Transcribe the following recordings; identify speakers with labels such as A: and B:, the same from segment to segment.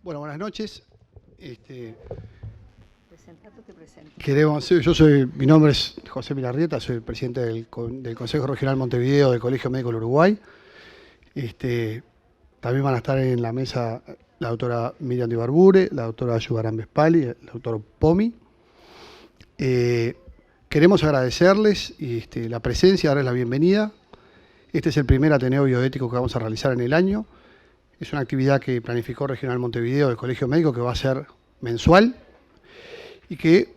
A: Bueno, buenas noches.
B: Presentate, te presento.
A: Mi nombre es José Milarrieta, soy el presidente del Consejo Regional Montevideo del Colegio Médico del Uruguay. También van a estar en la mesa la doctora Miriam de Ibarbure, la doctora Yubarán Vespali, el doctor Pomi. Queremos agradecerles la presencia, darles la bienvenida. Este es el primer Ateneo Bioético que vamos a realizar en el año. Es una actividad que planificó Regional Montevideo del Colegio Médico, que va a ser mensual y que,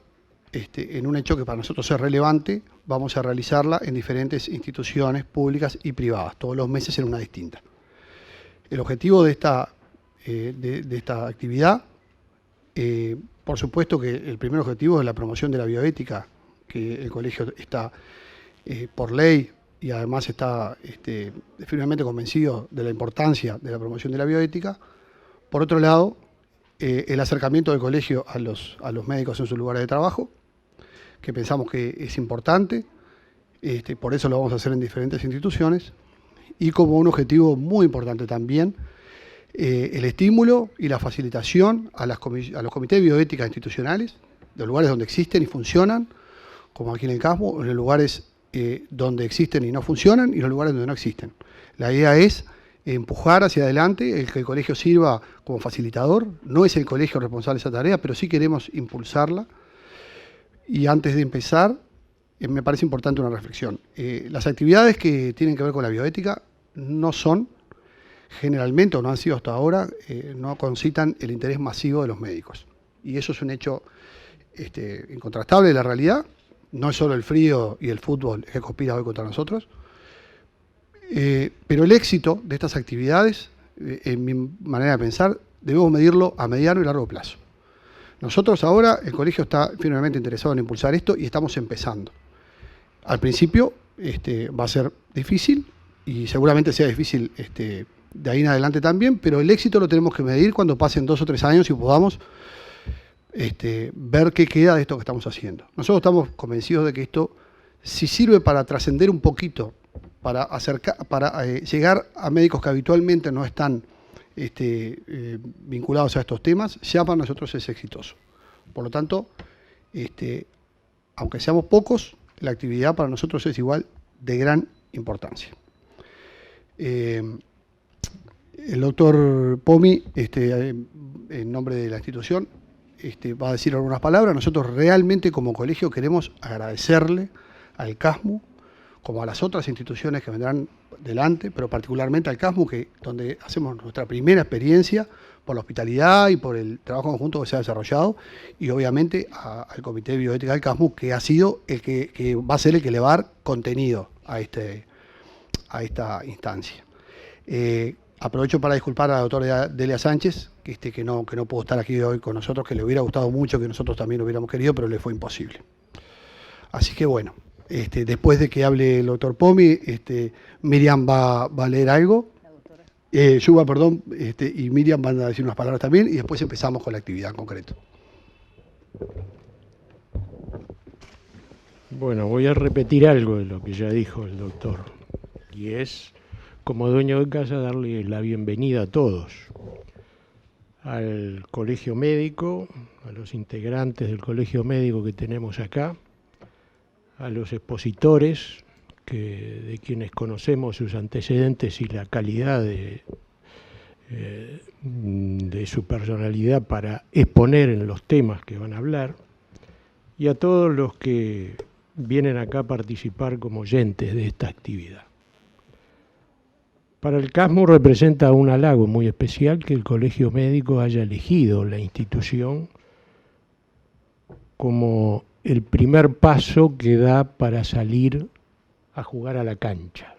A: en un hecho que para nosotros es relevante, vamos a realizarla en diferentes instituciones públicas y privadas, todos los meses en una distinta. El objetivo de esta actividad, por supuesto que el primer objetivo es la promoción de la bioética, que el colegio está por ley y además está firmemente convencido de la importancia de la promoción de la bioética. Por otro lado, el acercamiento del colegio a los médicos en sus lugares de trabajo, que pensamos que es importante, por eso lo vamos a hacer en diferentes instituciones, y como un objetivo muy importante también, el estímulo y la facilitación a los comités de bioética institucionales, de lugares donde existen y funcionan, como aquí en el CASMU, en los lugares donde existen y no funcionan, y los lugares donde no existen. La idea es empujar hacia adelante, que el colegio sirva como facilitador. No es el colegio responsable de esa tarea, pero sí queremos impulsarla. Y antes de empezar, me parece importante una reflexión. Las actividades que tienen que ver con la bioética no son, generalmente, o no han sido hasta ahora, no concitan el interés masivo de los médicos. Y eso es un hecho incontrastable de la realidad. No es solo el frío y el fútbol que conspira hoy contra nosotros, pero el éxito de estas actividades, en mi manera de pensar, debemos medirlo a mediano y largo plazo. Nosotros ahora, el colegio está firmemente interesado en impulsar esto y estamos empezando. Al principio va a ser difícil y seguramente sea difícil de ahí en adelante también, pero el éxito lo tenemos que medir cuando pasen 2 o 3 años y podamos ver qué queda de esto que estamos haciendo. Nosotros estamos convencidos de que esto, si sirve para trascender un poquito, para llegar a médicos que habitualmente no están vinculados a estos temas, ya para nosotros es exitoso. Por lo tanto, aunque seamos pocos, la actividad para nosotros es igual de gran importancia. El doctor Pomi, en nombre de la institución, va a decir algunas palabras. Nosotros realmente como colegio queremos agradecerle al CASMU, como a las otras instituciones que vendrán delante, pero particularmente al CASMU, donde hacemos nuestra primera experiencia por la hospitalidad y por el trabajo conjunto que se ha desarrollado, y obviamente al Comité de Bioética del CASMU, que ha sido el que va a ser el que le va a dar contenido a esta instancia. Aprovecho para disculpar a la doctora Delia Sánchez, que no pudo estar aquí hoy con nosotros, que le hubiera gustado mucho, que nosotros también lo hubiéramos querido, pero le fue imposible. Así que bueno, después de que hable el doctor Pomi, Miriam va a leer algo, Yuba, perdón, y Miriam van a decir unas palabras también, y después empezamos con la actividad en concreto.
C: Bueno, voy a repetir algo de lo que ya dijo el doctor, y es, como dueño de casa, darle la bienvenida a todos, al colegio médico, a los integrantes del colegio médico que tenemos acá, a los expositores, de quienes conocemos sus antecedentes y la calidad de su personalidad para exponer en los temas que van a hablar, y a todos los que vienen acá a participar como oyentes de esta actividad. Para el CASMU representa un halago muy especial que el colegio médico haya elegido la institución como el primer paso que da para salir a jugar a la cancha.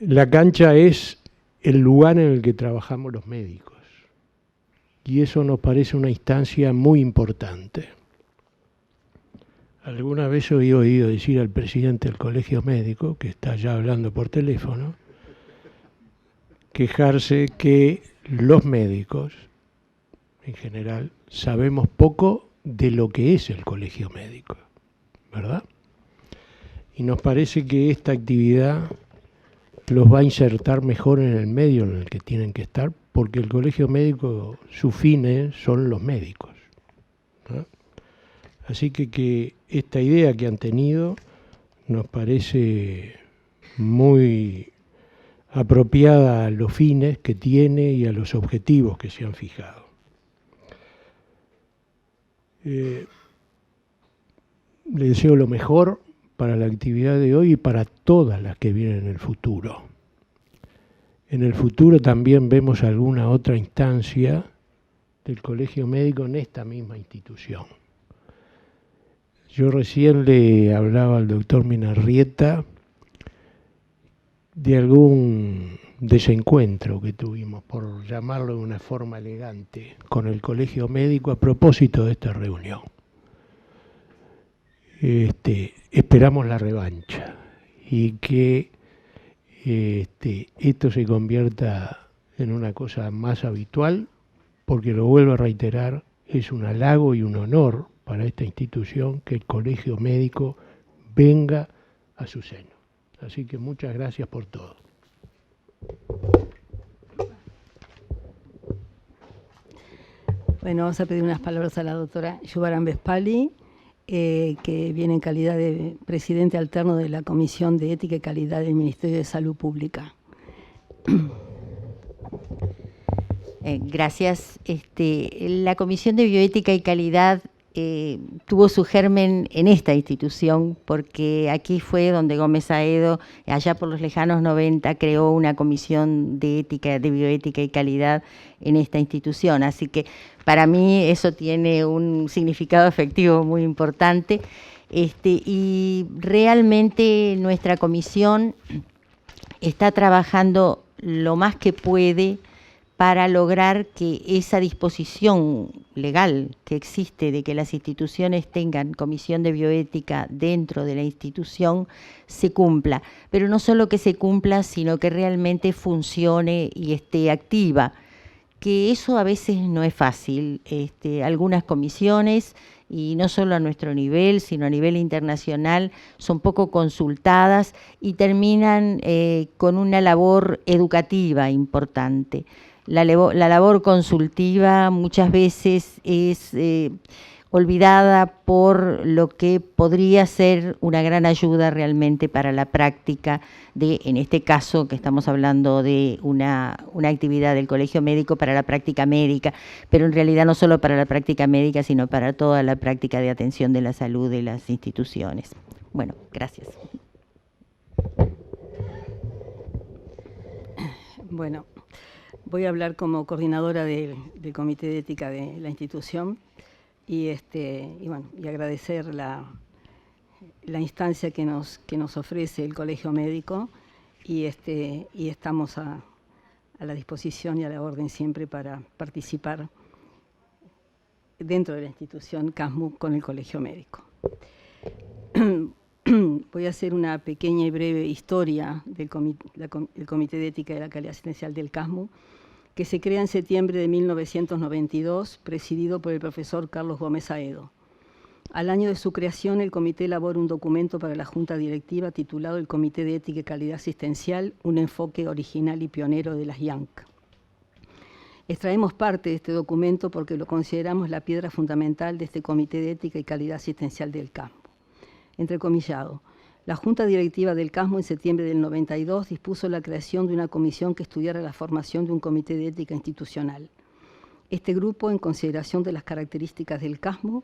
C: La cancha es el lugar en el que trabajamos los médicos, y eso nos parece una instancia muy importante. Alguna vez he oído decir al presidente del colegio médico, que está ya hablando por teléfono, quejarse que los médicos, en general, sabemos poco de lo que es el colegio médico, ¿verdad? Y nos parece que esta actividad los va a insertar mejor en el medio en el que tienen que estar, porque el colegio médico, sus fines son los médicos, ¿no? Así que esta idea que han tenido nos parece muy apropiada a los fines que tiene y a los objetivos que se han fijado. Le deseo lo mejor para la actividad de hoy y para todas las que vienen en el futuro. En el futuro también vemos alguna otra instancia del colegio médico en esta misma institución. Yo recién le hablaba al doctor Minarrieta de algún desencuentro que tuvimos, por llamarlo de una forma elegante, con el colegio médico a propósito de esta reunión. Esperamos la revancha y que esto se convierta en una cosa más habitual, porque lo vuelvo a reiterar, es un halago y un honor para esta institución que el colegio médico venga a su seno. Así que muchas gracias por todo.
B: Bueno, vamos a pedir unas palabras a la doctora Yubaran Vespali, que viene en calidad de presidente alterno de la Comisión de Ética y Calidad del Ministerio de Salud Pública.
D: Gracias. La Comisión de Bioética y Calidad tuvo su germen en esta institución, porque aquí fue donde Gómez Aedo, allá por los lejanos 90, creó una comisión de ética, de bioética y calidad en esta institución. Así que para mí eso tiene un significado afectivo muy importante. Y realmente nuestra comisión está trabajando lo más que puede para lograr que esa disposición legal que existe de que las instituciones tengan comisión de bioética dentro de la institución se cumpla. Pero no solo que se cumpla, sino que realmente funcione y esté activa, que eso a veces no es fácil. Algunas comisiones, y no solo a nuestro nivel, sino a nivel internacional, son poco consultadas y terminan con una labor educativa importante. La labor consultiva muchas veces es olvidada por lo que podría ser una gran ayuda realmente para la práctica de, en este caso que estamos hablando de una actividad del colegio médico para la práctica médica, pero en realidad no solo para la práctica médica, sino para toda la práctica de atención de la salud de las instituciones. Bueno, gracias.
B: Bueno, voy a hablar como coordinadora del Comité de Ética de la institución y agradecer la instancia que nos ofrece el Colegio Médico y estamos a la disposición y a la orden siempre para participar dentro de la institución CASMU con el Colegio Médico. Voy a hacer una pequeña y breve historia del Comité de Ética y la Calidad Asistencial del CASMU, que se crea en septiembre de 1992, presidido por el profesor Carlos Gómez Aedo. Al año de su creación, el comité elabora un documento para la Junta Directiva titulado El Comité de Ética y Calidad Asistencial, un enfoque original y pionero de las IANC. Extraemos parte de este documento porque lo consideramos la piedra fundamental de este Comité de Ética y Calidad Asistencial del CASMU. Entrecomillado, la Junta Directiva del CASMU en septiembre del 92 dispuso la creación de una comisión que estudiara la formación de un comité de ética institucional. Este grupo, en consideración de las características del CASMU,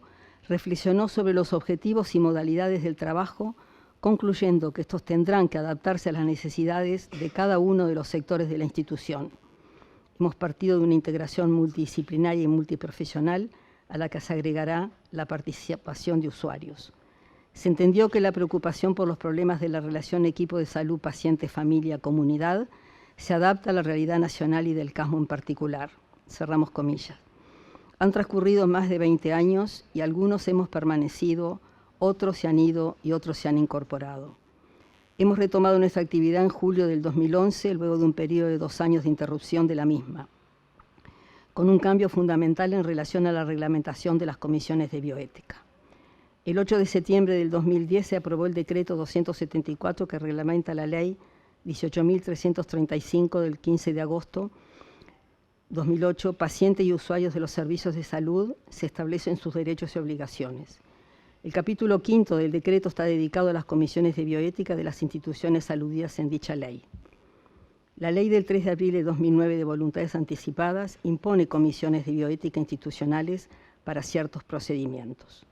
B: reflexionó sobre los objetivos y modalidades del trabajo, concluyendo que estos tendrán que adaptarse a las necesidades de cada uno de los sectores de la institución. Hemos partido de una integración multidisciplinaria y multiprofesional a la que se agregará la participación de usuarios. Se entendió que la preocupación por los problemas de la relación equipo de salud, paciente, familia, comunidad, se adapta a la realidad nacional y del CASMU en particular. Cerramos comillas. Han transcurrido más de 20 años y algunos hemos permanecido, otros se han ido y otros se han incorporado. Hemos retomado nuestra actividad en julio del 2011, luego de un periodo de 2 años de interrupción de la misma, con un cambio fundamental en relación a la reglamentación de las comisiones de bioética. El 8 de septiembre del 2010 se aprobó el decreto 274 que reglamenta la ley 18.335 del 15 de agosto 2008, pacientes y usuarios de los servicios de salud, se establecen sus derechos y obligaciones. El capítulo 5 del decreto está dedicado a las comisiones de bioética de las instituciones aludidas en dicha ley. La ley del 3 de abril de 2009 de voluntades anticipadas impone comisiones de bioética institucionales para ciertos procedimientos.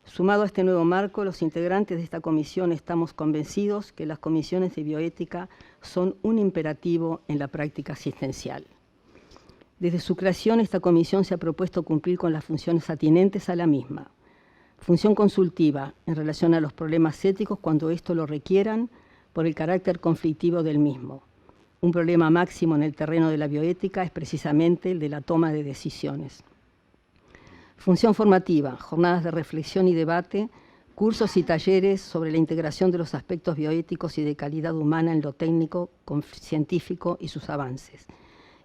B: Sumado a este nuevo marco, los integrantes de esta comisión estamos convencidos que las comisiones de bioética son un imperativo en la práctica asistencial. Desde su creación, esta comisión se ha propuesto cumplir con las funciones atinentes a la misma. Función consultiva en relación a los problemas éticos cuando esto lo requieran por el carácter conflictivo del mismo. Un problema máximo en el terreno de la bioética es precisamente el de la toma de decisiones. Función formativa, jornadas de reflexión y debate, cursos y talleres sobre la integración de los aspectos bioéticos y de calidad humana en lo técnico, científico y sus avances.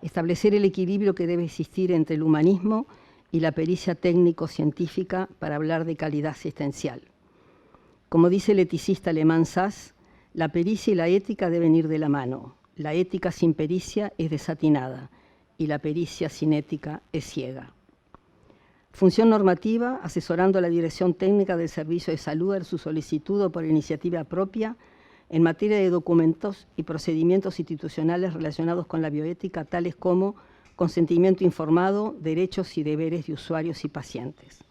B: Establecer el equilibrio que debe existir entre el humanismo y la pericia técnico-científica para hablar de calidad asistencial. Como dice el eticista alemán Sass, la pericia y la ética deben ir de la mano. La ética sin pericia es desatinada y la pericia sin ética es ciega. Función normativa, asesorando a la Dirección Técnica del Servicio de Salud en su solicitud o por iniciativa propia en materia de documentos y procedimientos institucionales relacionados con la bioética, tales como consentimiento informado, derechos y deberes de usuarios y pacientes.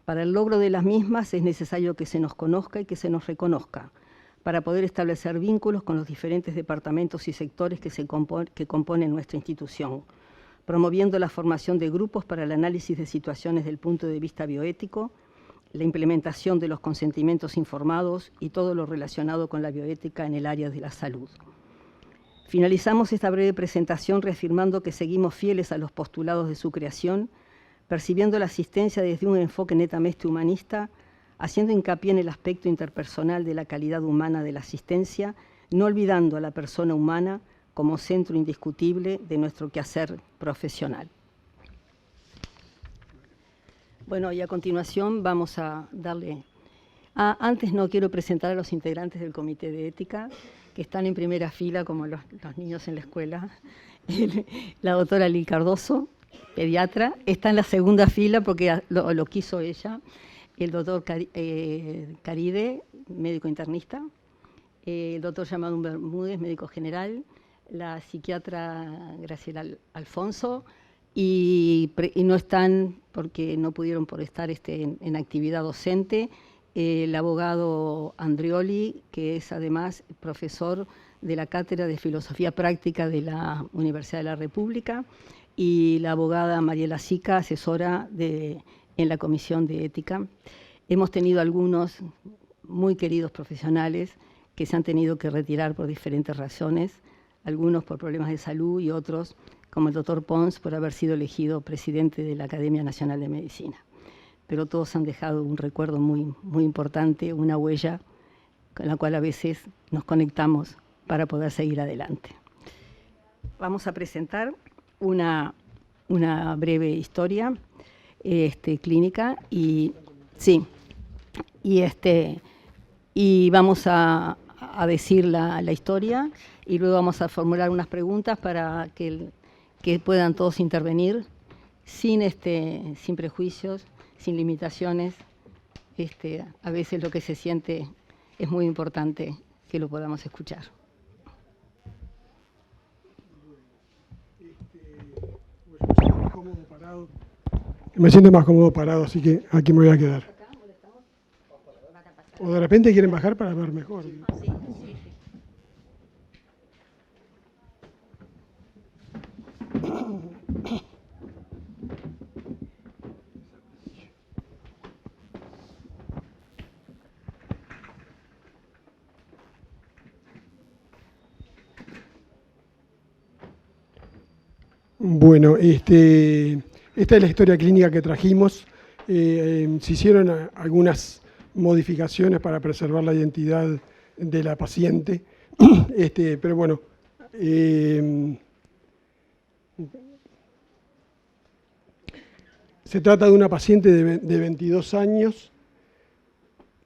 B: Para el logro de las mismas es necesario que se nos conozca y que se nos reconozca, para poder establecer vínculos con los diferentes departamentos y sectores que componen nuestra institución, promoviendo la formación de grupos para el análisis de situaciones del punto de vista bioético, la implementación de los consentimientos informados y todo lo relacionado con la bioética en el área de la salud. Finalizamos esta breve presentación reafirmando que seguimos fieles a los postulados de su creación, percibiendo la asistencia desde un enfoque netamente humanista, haciendo hincapié en el aspecto interpersonal de la calidad humana de la asistencia, no olvidando a la persona humana como centro indiscutible de nuestro quehacer profesional. Bueno, y a continuación vamos a darle... antes no quiero presentar a los integrantes del Comité de Ética, que están en primera fila como los niños en la escuela. La doctora Lil Cardoso, pediatra, está en la segunda fila porque lo quiso ella. El doctor Caride, médico internista. El doctor Yamadún Bermúdez, médico general. La psiquiatra Graciela Alfonso. Y no están, porque no pudieron por estar en actividad docente, el abogado Andrioli, que es además profesor de la Cátedra de Filosofía Práctica de la Universidad de la República, y la abogada Mariela Sica, asesora en la Comisión de Ética. Hemos tenido algunos muy queridos profesionales que se han tenido que retirar por diferentes razones, algunos por problemas de salud y otros, como el doctor Pons, por haber sido elegido presidente de la Academia Nacional de Medicina. Pero todos han dejado un recuerdo muy, muy importante, una huella con la cual a veces nos conectamos para poder seguir adelante. Vamos a presentar una breve historia clínica y vamos a decir la historia y luego vamos a formular unas preguntas para que puedan todos intervenir sin prejuicios, sin limitaciones. A veces lo que se siente es muy importante que lo podamos escuchar.
E: Me siento más cómodo parado, así que aquí me voy a quedar. O de repente quieren bajar para ver mejor.
B: Sí.
E: Bueno, esta es la historia clínica que trajimos. Se hicieron algunas modificaciones para preservar la identidad de la paciente, pero bueno, se trata de una paciente de 22 años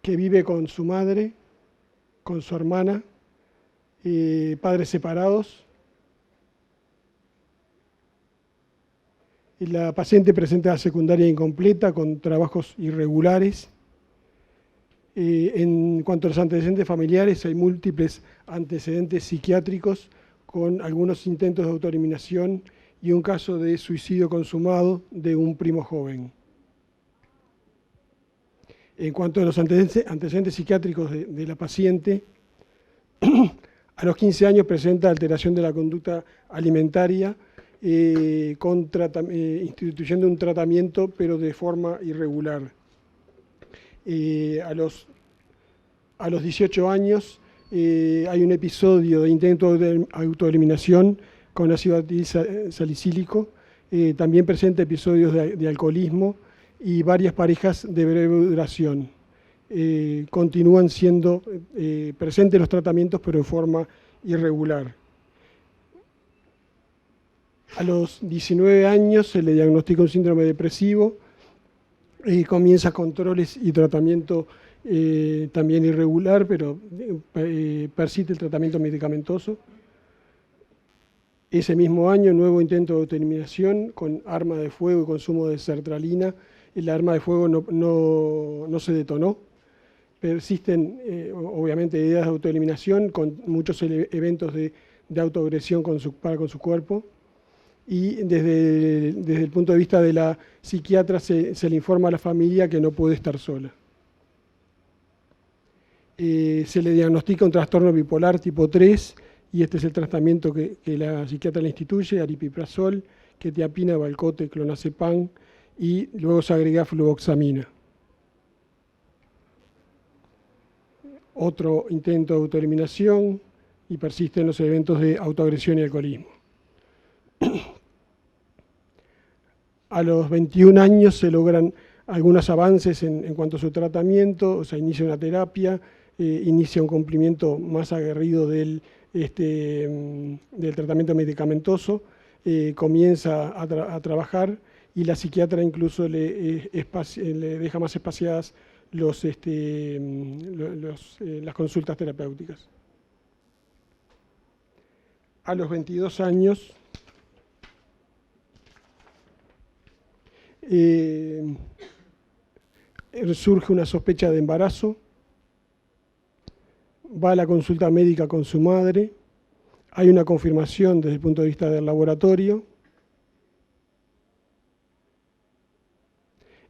E: que vive con su madre, con su hermana padres separados. La paciente presenta secundaria incompleta con trabajos irregulares. En cuanto a los antecedentes familiares, hay múltiples antecedentes psiquiátricos con algunos intentos de autoeliminación y un caso de suicidio consumado de un primo joven. En cuanto a los antecedentes psiquiátricos de la paciente, a los 15 años presenta alteración de la conducta alimentaria, instituyendo un tratamiento, pero de forma irregular. A los 18 años hay un episodio de intento de autoeliminación con ácido salicílico. También presenta episodios de alcoholismo y varias parejas de breve duración. Continúan siendo presentes los tratamientos, pero en forma irregular. A los 19 años se le diagnostica un síndrome depresivo y comienza controles y tratamiento también irregular, pero persiste el tratamiento medicamentoso. Ese mismo año, nuevo intento de autoeliminación con arma de fuego y consumo de sertralina. El arma de fuego no se detonó. Persisten, obviamente, ideas de autoeliminación con muchos eventos de autoagresión para con su cuerpo. Y desde el punto de vista de la psiquiatra se le informa a la familia que no puede estar sola. Se le diagnostica un trastorno bipolar tipo 3 y este es el tratamiento que la psiquiatra le instituye: aripiprazol, quetiapina, valcote, clonazepam y luego se agrega fluvoxamina. Otro intento de autoeliminación y persisten los eventos de autoagresión y alcoholismo. A los 21 años se logran algunos avances en cuanto a su tratamiento, o sea, inicia una terapia, inicia un cumplimiento más aguerrido del tratamiento medicamentoso, comienza a trabajar y la psiquiatra incluso le deja más espaciadas las consultas terapéuticas. A los 22 años surge una sospecha de embarazo, va a la consulta médica con su madre, hay una confirmación desde el punto de vista del laboratorio.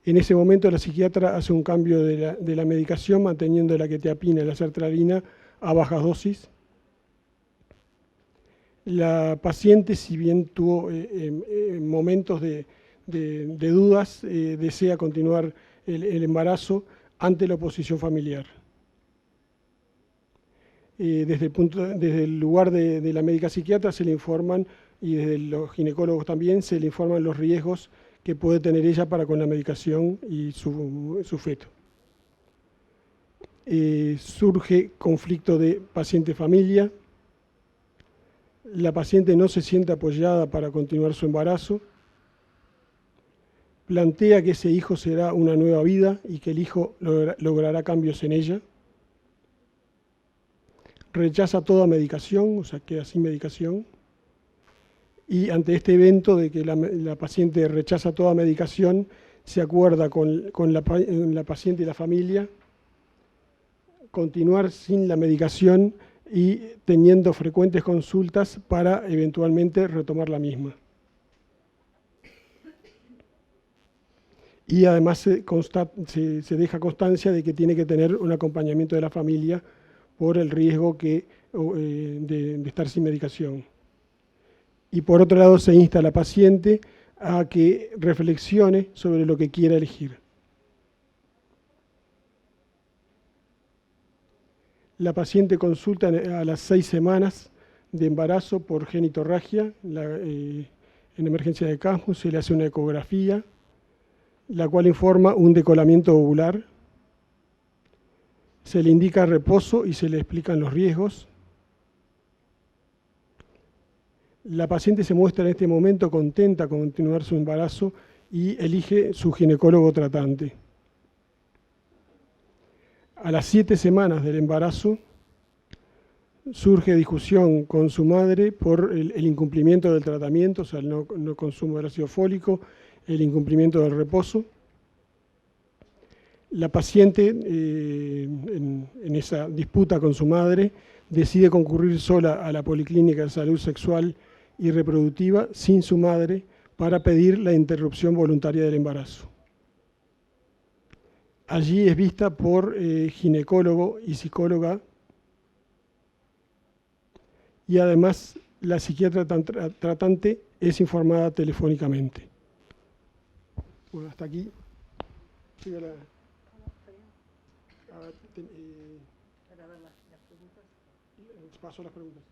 E: En ese momento la psiquiatra hace un cambio de la medicación, manteniendo la quetiapina y la sertralina a bajas dosis. La paciente, si bien tuvo momentos de dudas, desea continuar el embarazo ante la oposición familiar. Desde el lugar de la médica psiquiatra se le informan, y desde los ginecólogos también, se le informan los riesgos que puede tener ella para con la medicación y su feto. Surge conflicto de paciente-familia. La paciente no se siente apoyada para continuar su embarazo. Plantea que ese hijo será una nueva vida y que el hijo logrará cambios en ella. Rechaza toda medicación, o sea, queda sin medicación. Y ante este evento de que la paciente rechaza toda medicación, se acuerda con la paciente y la familia continuar sin la medicación y teniendo frecuentes consultas para eventualmente retomar la misma. Y además se deja constancia de que tiene que tener un acompañamiento de la familia por el riesgo de estar sin medicación. Y por otro lado se insta a la paciente a que reflexione sobre lo que quiera elegir. La paciente consulta a las 6 semanas de embarazo por genitorragia, en emergencia de Casmus, se le hace una ecografía, la cual informa un decolamiento ovular. Se le indica reposo y se le explican los riesgos. La paciente se muestra en este momento contenta con continuar su embarazo y elige su ginecólogo tratante. A las 7 semanas del embarazo surge discusión con su madre por el incumplimiento del tratamiento, o sea, el no consumo de ácido fólico, el incumplimiento del reposo. La paciente, en esa disputa con su madre, decide concurrir sola a la Policlínica de Salud Sexual y Reproductiva sin su madre para pedir la interrupción voluntaria del embarazo. Allí es vista por ginecólogo y psicóloga, y además la psiquiatra tratante es informada telefónicamente. Bueno, hasta aquí. Sigue la... A ver, paso las preguntas.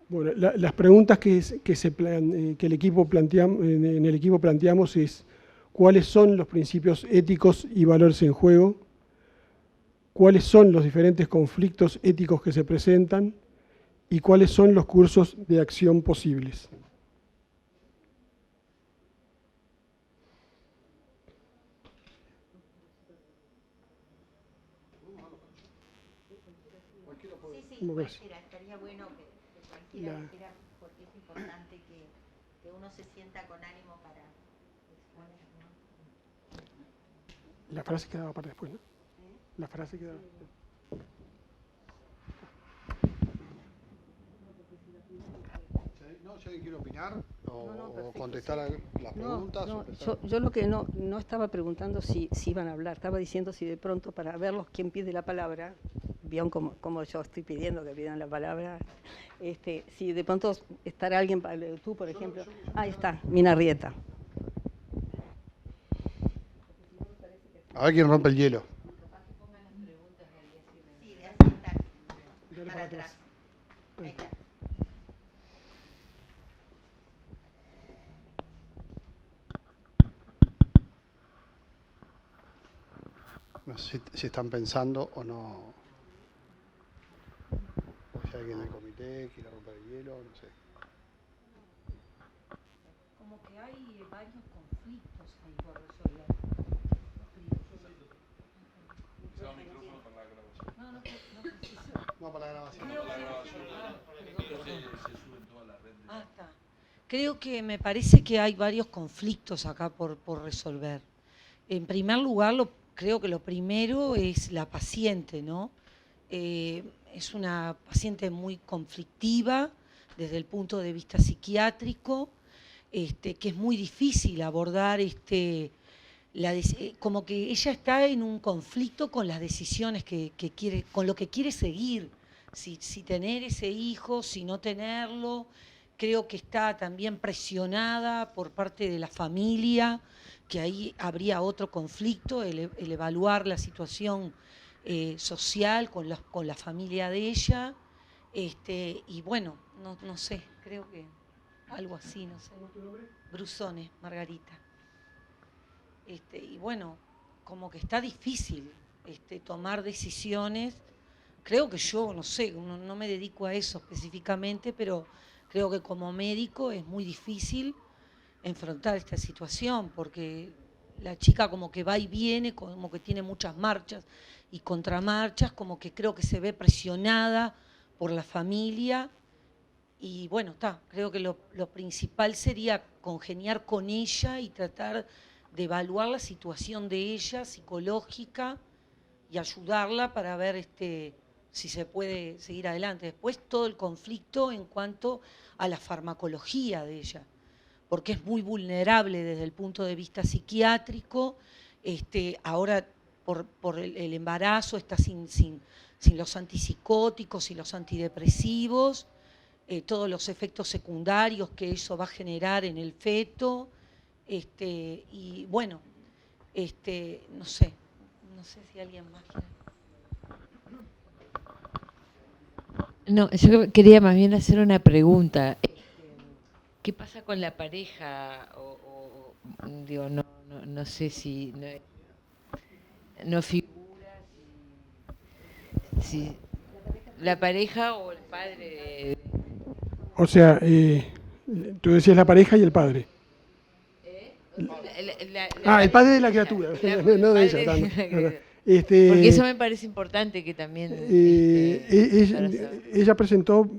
E: Bueno, las preguntas que el equipo en el equipo planteamos es: ¿cuáles son los principios éticos y valores en juego? ¿Cuáles son los diferentes conflictos éticos que se presentan? ¿Y cuáles son los cursos de acción posibles?
D: Estaría bueno que cualquiera dijera, porque es importante que uno se sienta con ánimo para exponer, ¿no?
E: La frase quedaba para después, ¿no? La frase quedaba.
A: No, si alguien quiere opinar o contestar las preguntas.
B: Yo lo que no estaba preguntando si iban a hablar, estaba diciendo si de pronto para verlos quién pide la palabra, vieron como yo estoy pidiendo que pidan la palabra, si de pronto estará alguien, tú por ejemplo, ahí está, Mina Rieta.
A: A ver quién rompe el hielo.
D: Sí, de así estar para atrás. Ahí está.
A: No sé si están pensando o no. O si alguien del comité quiere romper el hielo, no sé.
F: Como que hay varios conflictos ahí por resolver.
A: No, para la grabación.
F: Ah, está. Creo que me parece que hay varios conflictos acá por resolver. En primer lugar, creo que lo primero es la paciente, ¿no? Es una paciente muy conflictiva desde el punto de vista psiquiátrico, que es muy difícil abordar, como que ella está en un conflicto con las decisiones que quiere, con lo que quiere seguir, si tener ese hijo, si no tenerlo. Creo que está también presionada por parte de la familia, que ahí habría otro conflicto, el evaluar la situación social con la familia de ella, y bueno, no sé, creo que algo así, no sé. Brusone, Margarita. Y bueno, como que está difícil tomar decisiones. Creo que yo, no sé, no me dedico a eso específicamente, pero creo que como médico es muy difícil enfrentar esta situación, porque la chica como que va y viene, como que tiene muchas marchas y contramarchas, como que creo que se ve presionada por la familia. Y bueno, creo que lo principal sería congeniar con ella y tratar de evaluar la situación de ella psicológica y ayudarla para ver si se puede seguir adelante. Después todo el conflicto en cuanto a la farmacología de ella, porque es muy vulnerable desde el punto de vista psiquiátrico. Ahora por el embarazo está sin los antipsicóticos y los antidepresivos, todos los efectos secundarios que eso va a generar en el feto, y bueno, no sé si alguien más quiere.
G: No, yo quería más bien hacer una pregunta. ¿Qué pasa con la pareja? Digo, no sé si no figura si la pareja o el padre.
E: O sea, tú decías la pareja y el padre. El padre de la criatura, no de ella.
G: Porque eso me parece importante que también...
E: ella presentó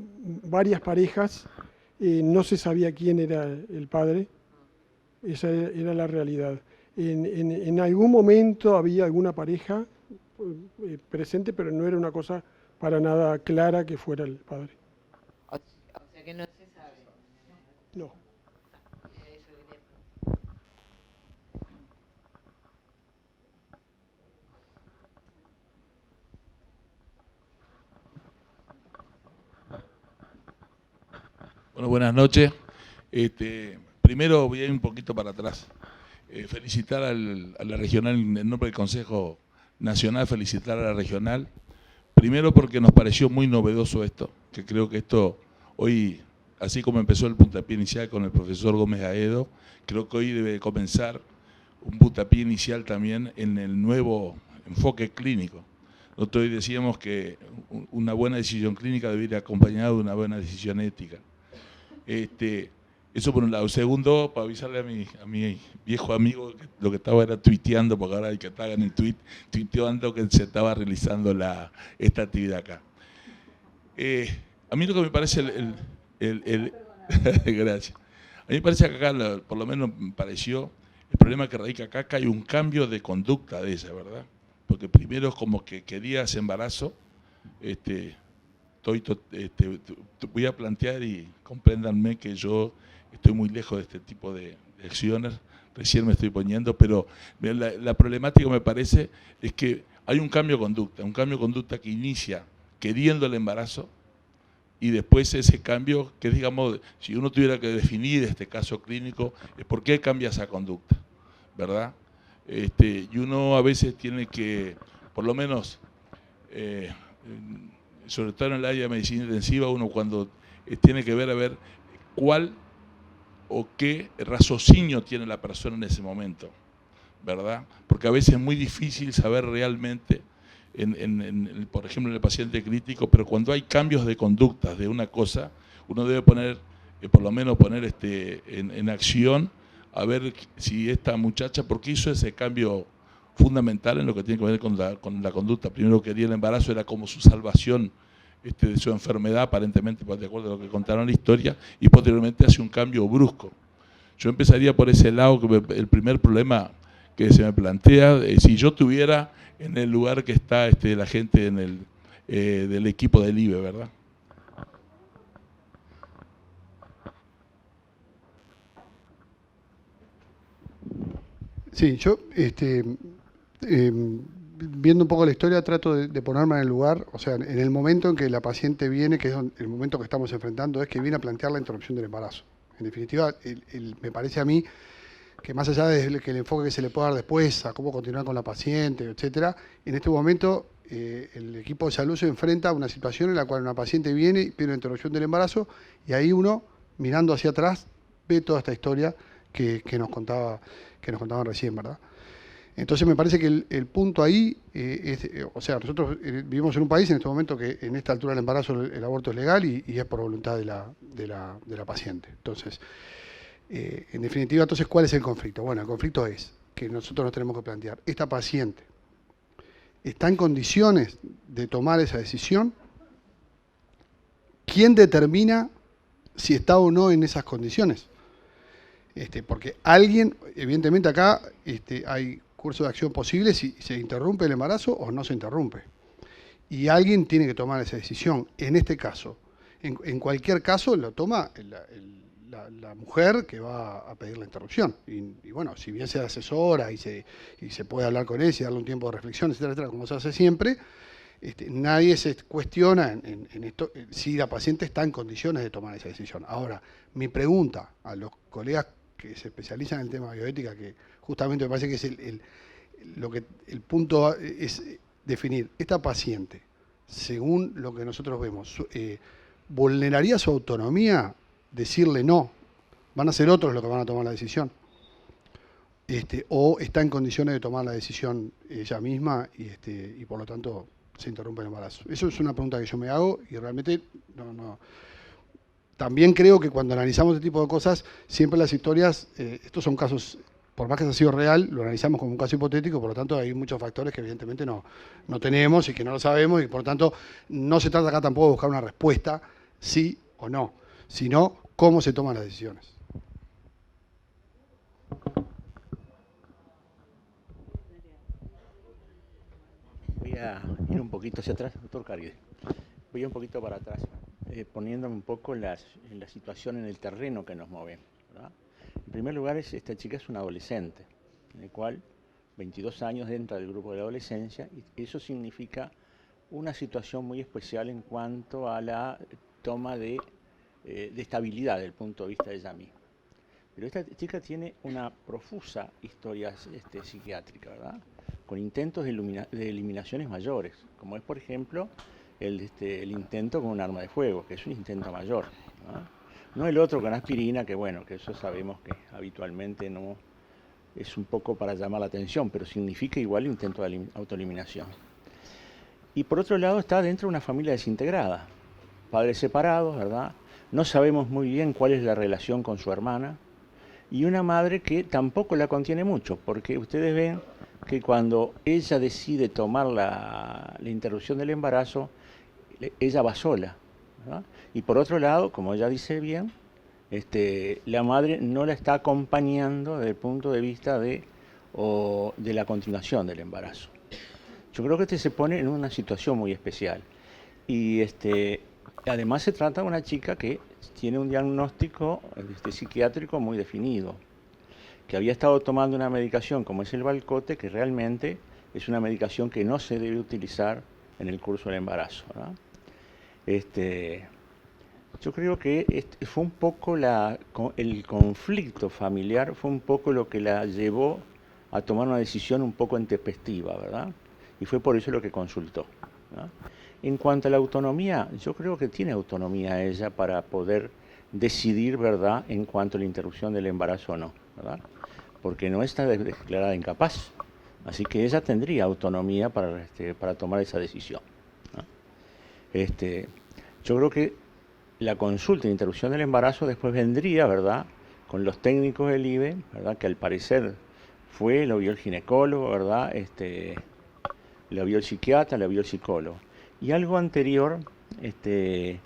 E: varias parejas, no se sabía quién era el padre, esa era la realidad. En algún momento había alguna pareja presente, pero no era una cosa para nada clara que fuera el padre.
G: O sea que no se sabe.
E: No.
H: Bueno, buenas noches. Primero voy a ir un poquito para atrás. Felicitar a la regional, en nombre del Consejo Nacional, felicitar a la regional. Primero porque nos pareció muy novedoso esto, que creo que esto hoy, así como empezó el puntapié inicial con el profesor Gómez Aedo, creo que hoy debe comenzar un puntapié inicial también en el nuevo enfoque clínico. Nosotros hoy decíamos que una buena decisión clínica debe ir acompañada de una buena decisión ética. Eso por un lado. Segundo, para avisarle a mi viejo amigo que lo que estaba era tuiteando, porque ahora hay que estar en el tuiteando que se estaba realizando esta actividad acá. A mí lo que me parece gracias. A mí me parece que acá, por lo menos me pareció, el problema que radica acá, que hay un cambio de conducta de ella, ¿verdad? Porque primero es como que querías embarazo, voy a plantear y compréndanme que yo estoy muy lejos de este tipo de acciones, recién me estoy poniendo, pero la problemática me parece es que hay un cambio de conducta que inicia queriendo el embarazo y después ese cambio que, digamos, si uno tuviera que definir este caso clínico, es por qué cambia esa conducta, ¿verdad? Y uno a veces tiene que, por lo menos, sobre todo en el área de medicina intensiva, uno cuando tiene que ver a ver cuál o qué raciocinio tiene la persona en ese momento, ¿verdad? Porque a veces es muy difícil saber realmente, por ejemplo, en el paciente crítico, pero cuando hay cambios de conductas de una cosa, uno debe poner, por lo menos poner en acción, a ver si esta muchacha, porque hizo ese cambio fundamental en lo que tiene que ver con la conducta. Primero quería el embarazo, era como su salvación de su enfermedad, aparentemente, de acuerdo a lo que contaron la historia, y posteriormente hace un cambio brusco. Yo empezaría por ese lado, que el primer problema que se me plantea, si yo estuviera en el lugar que está la gente del equipo del IBE, ¿verdad?
A: Sí, yo, viendo un poco la historia, trato de ponerme en el lugar, o sea, en el momento en que la paciente viene, que es el momento que estamos enfrentando, es que viene a plantear la interrupción del embarazo. En definitiva, me parece a mí que más allá de que el enfoque que se le pueda dar después, a cómo continuar con la paciente, etcétera, en este momento el equipo de salud se enfrenta a una situación en la cual una paciente viene y pide una interrupción del embarazo, y ahí uno, mirando hacia atrás, ve toda esta historia que nos contaban recién, ¿verdad? Entonces me parece que el punto ahí o sea, nosotros vivimos en un país en este momento que en esta altura del embarazo el aborto es legal y es por voluntad de la paciente. Entonces, en definitiva, entonces, ¿cuál es el conflicto? Bueno, el conflicto es que nosotros nos tenemos que plantear, ¿esta paciente está en condiciones de tomar esa decisión? ¿Quién determina si está o no en esas condiciones? Porque alguien, evidentemente acá hay curso de acción posible si se interrumpe el embarazo o no se interrumpe. Y alguien tiene que tomar esa decisión. En este caso, en cualquier caso lo toma la mujer que va a pedir la interrupción. Y bueno, si bien se asesora y se puede hablar con él y darle un tiempo de reflexión, etcétera, etcétera, como se hace siempre, nadie se cuestiona en esto si la paciente está en condiciones de tomar esa decisión. Ahora, mi pregunta a los colegas que se especializan en el tema de bioética, que justamente me parece que es el punto es definir, esta paciente, según lo que nosotros vemos, ¿vulneraría su autonomía decirle no? ¿Van a ser otros los que van a tomar la decisión? ¿O está en condiciones de tomar la decisión ella misma y por lo tanto se interrumpe el embarazo? Eso es una pregunta que yo me hago y realmente no. También creo que cuando analizamos este tipo de cosas, siempre las historias, estos son casos por más que haya sido real, lo analizamos como un caso hipotético, por lo tanto hay muchos factores que evidentemente no tenemos y que no lo sabemos, y por lo tanto no se trata acá tampoco de buscar una respuesta sí o no, sino cómo se toman las decisiones.
I: Voy a ir un poquito hacia atrás, doctor Caride. Voy a ir un poquito para atrás, poniéndome un poco en la situación en el terreno que nos mueve, ¿verdad? En primer lugar, esta chica es una adolescente, en el cual 22 años entra del grupo de la adolescencia, y eso significa una situación muy especial en cuanto a la toma de estabilidad desde el punto de vista de ella misma. Pero esta chica tiene una profusa historia psiquiátrica, ¿verdad? Con intentos de eliminaciones mayores, como es, por ejemplo, el intento con un arma de fuego, que es un intento mayor, ¿verdad? No el otro con aspirina, que bueno, que eso sabemos que habitualmente no es un poco para llamar la atención, pero significa igual un intento de autoeliminación. Y por otro lado está dentro de una familia desintegrada, padres separados, ¿verdad? No sabemos muy bien cuál es la relación con su hermana, y una madre que tampoco la contiene mucho, porque ustedes ven que cuando ella decide tomar la interrupción del embarazo, ella va sola, ¿verdad? Y por otro lado, como ella dice bien, la madre no la está acompañando desde el punto de vista de la continuación del embarazo. Yo creo que se pone en una situación muy especial. Y además se trata de una chica que tiene un diagnóstico psiquiátrico muy definido, que había estado tomando una medicación como es el Valcote, que realmente es una medicación que no se debe utilizar en el curso del embarazo, ¿verdad? Yo creo que fue un poco el conflicto familiar, fue un poco lo que la llevó a tomar una decisión un poco intempestiva, ¿verdad? Y fue por eso lo que consultó, ¿verdad? En cuanto a la autonomía, yo creo que tiene autonomía ella para poder decidir, ¿verdad?, en cuanto a la interrupción del embarazo o no, ¿verdad? Porque no está declarada incapaz, así que ella tendría autonomía para tomar esa decisión, ¿no? Yo creo que la consulta de interrupción del embarazo después vendría, ¿verdad?, con los técnicos del IBE, ¿verdad?, que al parecer lo vio el ginecólogo, ¿verdad?, lo vio el psiquiatra, lo vio el psicólogo. Y algo anterior, que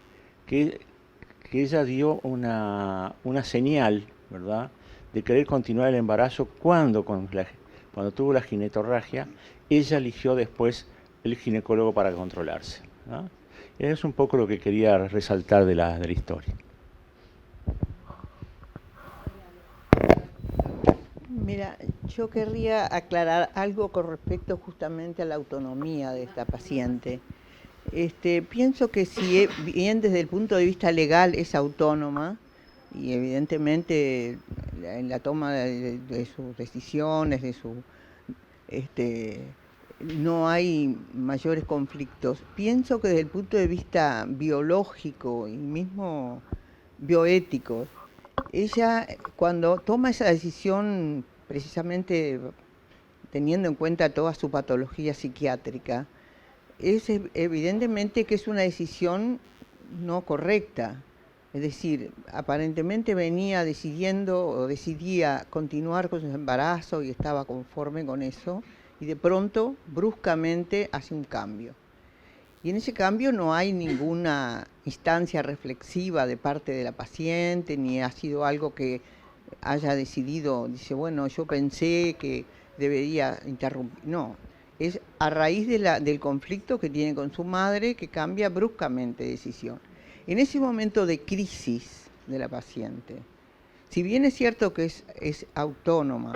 I: ella dio una señal, ¿verdad?, de querer continuar el embarazo cuando tuvo la ginetorragia, ella eligió después el ginecólogo para controlarse, ¿no? Es un poco lo que quería resaltar de la historia.
J: Mira, yo querría aclarar algo con respecto justamente a la autonomía de esta paciente. Pienso que si bien desde el punto de vista legal es autónoma, y evidentemente en la toma de sus decisiones, no hay mayores conflictos. Pienso que desde el punto de vista biológico y mismo bioético, ella cuando toma esa decisión, precisamente teniendo en cuenta toda su patología psiquiátrica, es evidentemente que es una decisión no correcta. Es decir, aparentemente venía decidiendo o decidía continuar con su embarazo y estaba conforme con eso, y de pronto, bruscamente, hace un cambio. Y en ese cambio no hay ninguna instancia reflexiva de parte de la paciente, ni ha sido algo que haya decidido, dice, bueno, yo pensé que debería interrumpir. No, es a raíz del conflicto que tiene con su madre que cambia bruscamente de decisión. En ese momento de crisis de la paciente, si bien es cierto que es autónoma,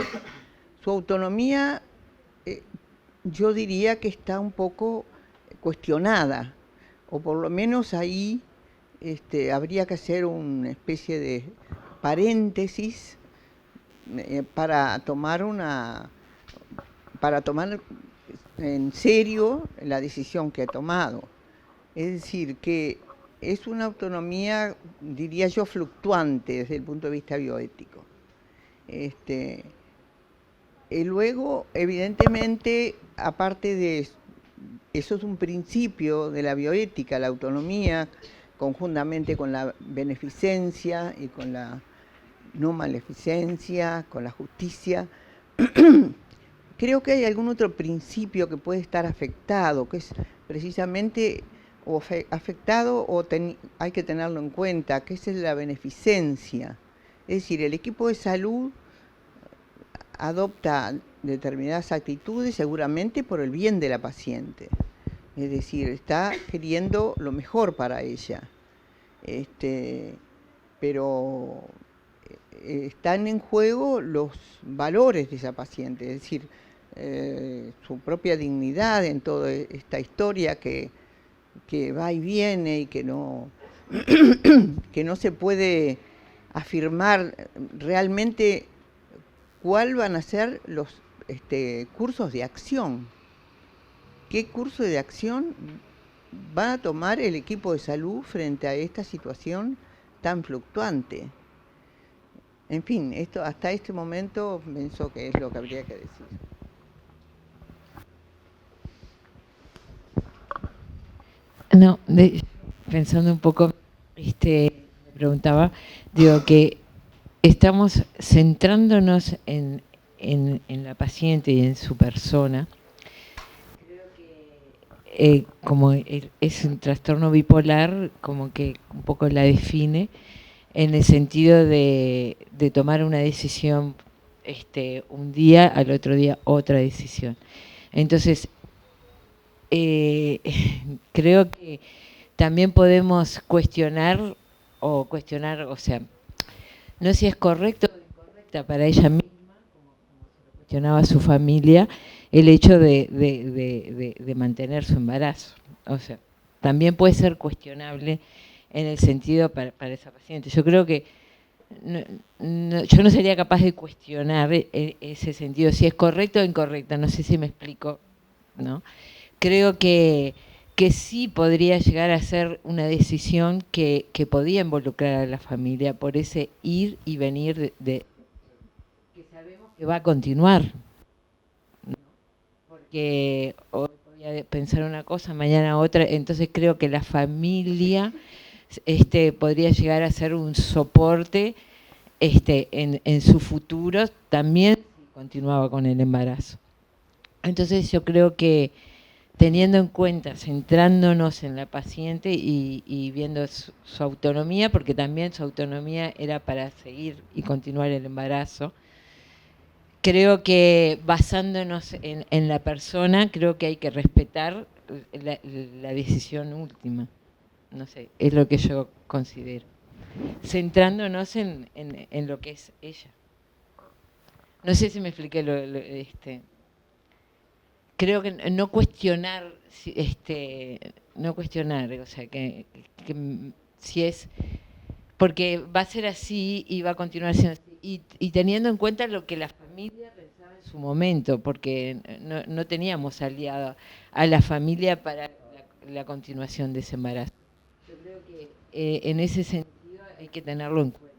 J: su autonomía yo diría que está un poco cuestionada, o por lo menos ahí habría que hacer una especie de paréntesis para tomar en serio la decisión que ha tomado. Es decir, que es una autonomía, diría yo, fluctuante desde el punto de vista bioético. Y luego, evidentemente, aparte de eso, es un principio de la bioética, la autonomía, conjuntamente con la beneficencia y con la no maleficencia, con la justicia, creo que hay algún otro principio que puede estar afectado, que es precisamente afectado o hay que tenerlo en cuenta, que es la beneficencia. Es decir, el equipo de salud adopta determinadas actitudes seguramente por el bien de la paciente. Es decir, está queriendo lo mejor para ella. Pero están en juego los valores de esa paciente, es decir, su propia dignidad en toda esta historia que va y viene y que no, que no se puede afirmar realmente cuál van a ser los cursos de acción. ¿Qué curso de acción va a tomar el equipo de salud frente a esta situación tan fluctuante? En fin, esto hasta este momento pienso que es lo que habría que decir.
G: No, pensando un poco, me preguntaba, digo que estamos centrándonos en la paciente y en su persona. Creo que como es un trastorno bipolar, como que un poco la define en el sentido de tomar una decisión un día, al otro día otra decisión. Entonces, creo que también podemos cuestionar, o sea, no si es correcto o incorrecta para ella misma, como se lo cuestionaba su familia, el hecho de mantener su embarazo. O sea, también puede ser cuestionable en el sentido para esa paciente. Yo creo que yo no sería capaz de cuestionar ese sentido, si es correcto o incorrecta, no sé si me explico, ¿no? Creo que sí podría llegar a ser una decisión que podía involucrar a la familia por ese ir y venir que sabemos que va a continuar, ¿no? Porque hoy podía pensar una cosa, mañana otra, entonces creo que la familia podría llegar a ser un soporte en su futuro, también si continuaba con el embarazo. Entonces yo creo que teniendo en cuenta, centrándonos en la paciente y viendo su autonomía, porque también su autonomía era para seguir y continuar el embarazo, creo que basándonos en la persona, creo que hay que respetar la decisión última. No sé, es lo que yo considero. Centrándonos en lo que es ella. No sé si me expliqué creo que no cuestionar, o sea, que si es, porque va a ser así y va a continuar siendo así, y teniendo en cuenta lo que la familia pensaba en su momento, porque no teníamos aliado a la familia para la continuación de ese embarazo. Yo creo que en ese sentido hay que tenerlo en cuenta.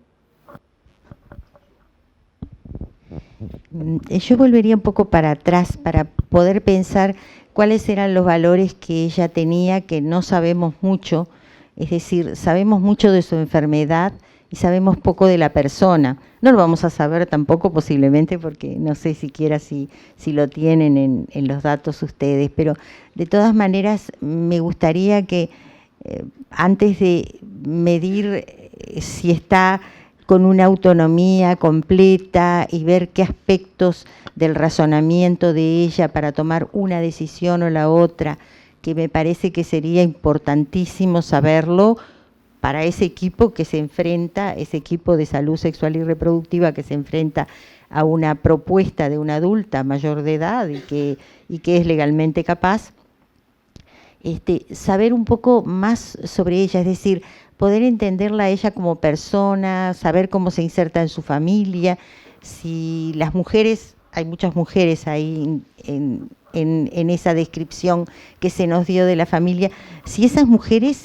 D: Yo volvería un poco para atrás para poder pensar cuáles eran los valores que ella tenía, que no sabemos mucho, es decir, sabemos mucho de su enfermedad y sabemos poco de la persona. No lo vamos a saber tampoco posiblemente porque no sé siquiera si lo tienen en los datos ustedes, pero de todas maneras me gustaría que antes de medir si está con una autonomía completa y ver qué aspectos del razonamiento de ella para tomar una decisión o la otra, que me parece que sería importantísimo saberlo para ese equipo que se enfrenta, ese equipo de salud sexual y reproductiva que se enfrenta a una propuesta de una adulta mayor de edad y que es legalmente capaz, saber un poco más sobre ella, es decir, poder entenderla a ella como persona, saber cómo se inserta en su familia, si las mujeres, hay muchas mujeres ahí en esa descripción que se nos dio de la familia, si esas mujeres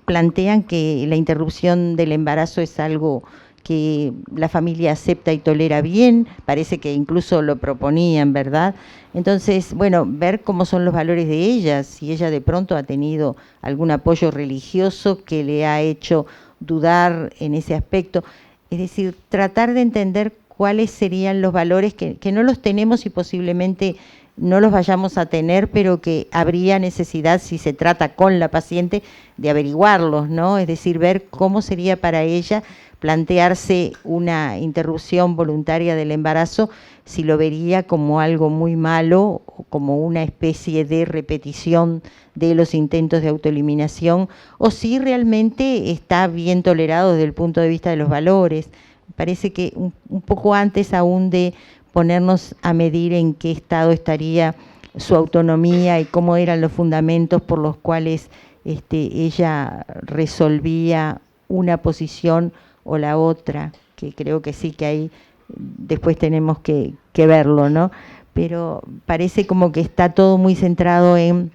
D: plantean que la interrupción del embarazo es algo que la familia acepta y tolera bien, parece que incluso lo proponían, ¿verdad? Entonces, bueno, ver cómo son los valores de ella, si ella de pronto ha tenido algún apoyo religioso que le ha hecho dudar en ese aspecto. Es decir, tratar de entender cuáles serían los valores que no los tenemos y posiblemente no los vayamos a tener, pero que habría necesidad, si se trata con la paciente, de averiguarlos, ¿no? Es decir, ver cómo sería para ella plantearse una interrupción voluntaria del embarazo, si lo vería como algo muy malo o como una especie de repetición de los intentos de autoeliminación, o si realmente está bien tolerado desde el punto de vista de los valores. Me parece que un poco antes aún de ponernos a medir en qué estado estaría su autonomía y cómo eran los fundamentos por los cuales ella resolvía una posición o la otra, que creo que sí, que ahí después tenemos que verlo, ¿no? Pero parece como que está todo muy centrado en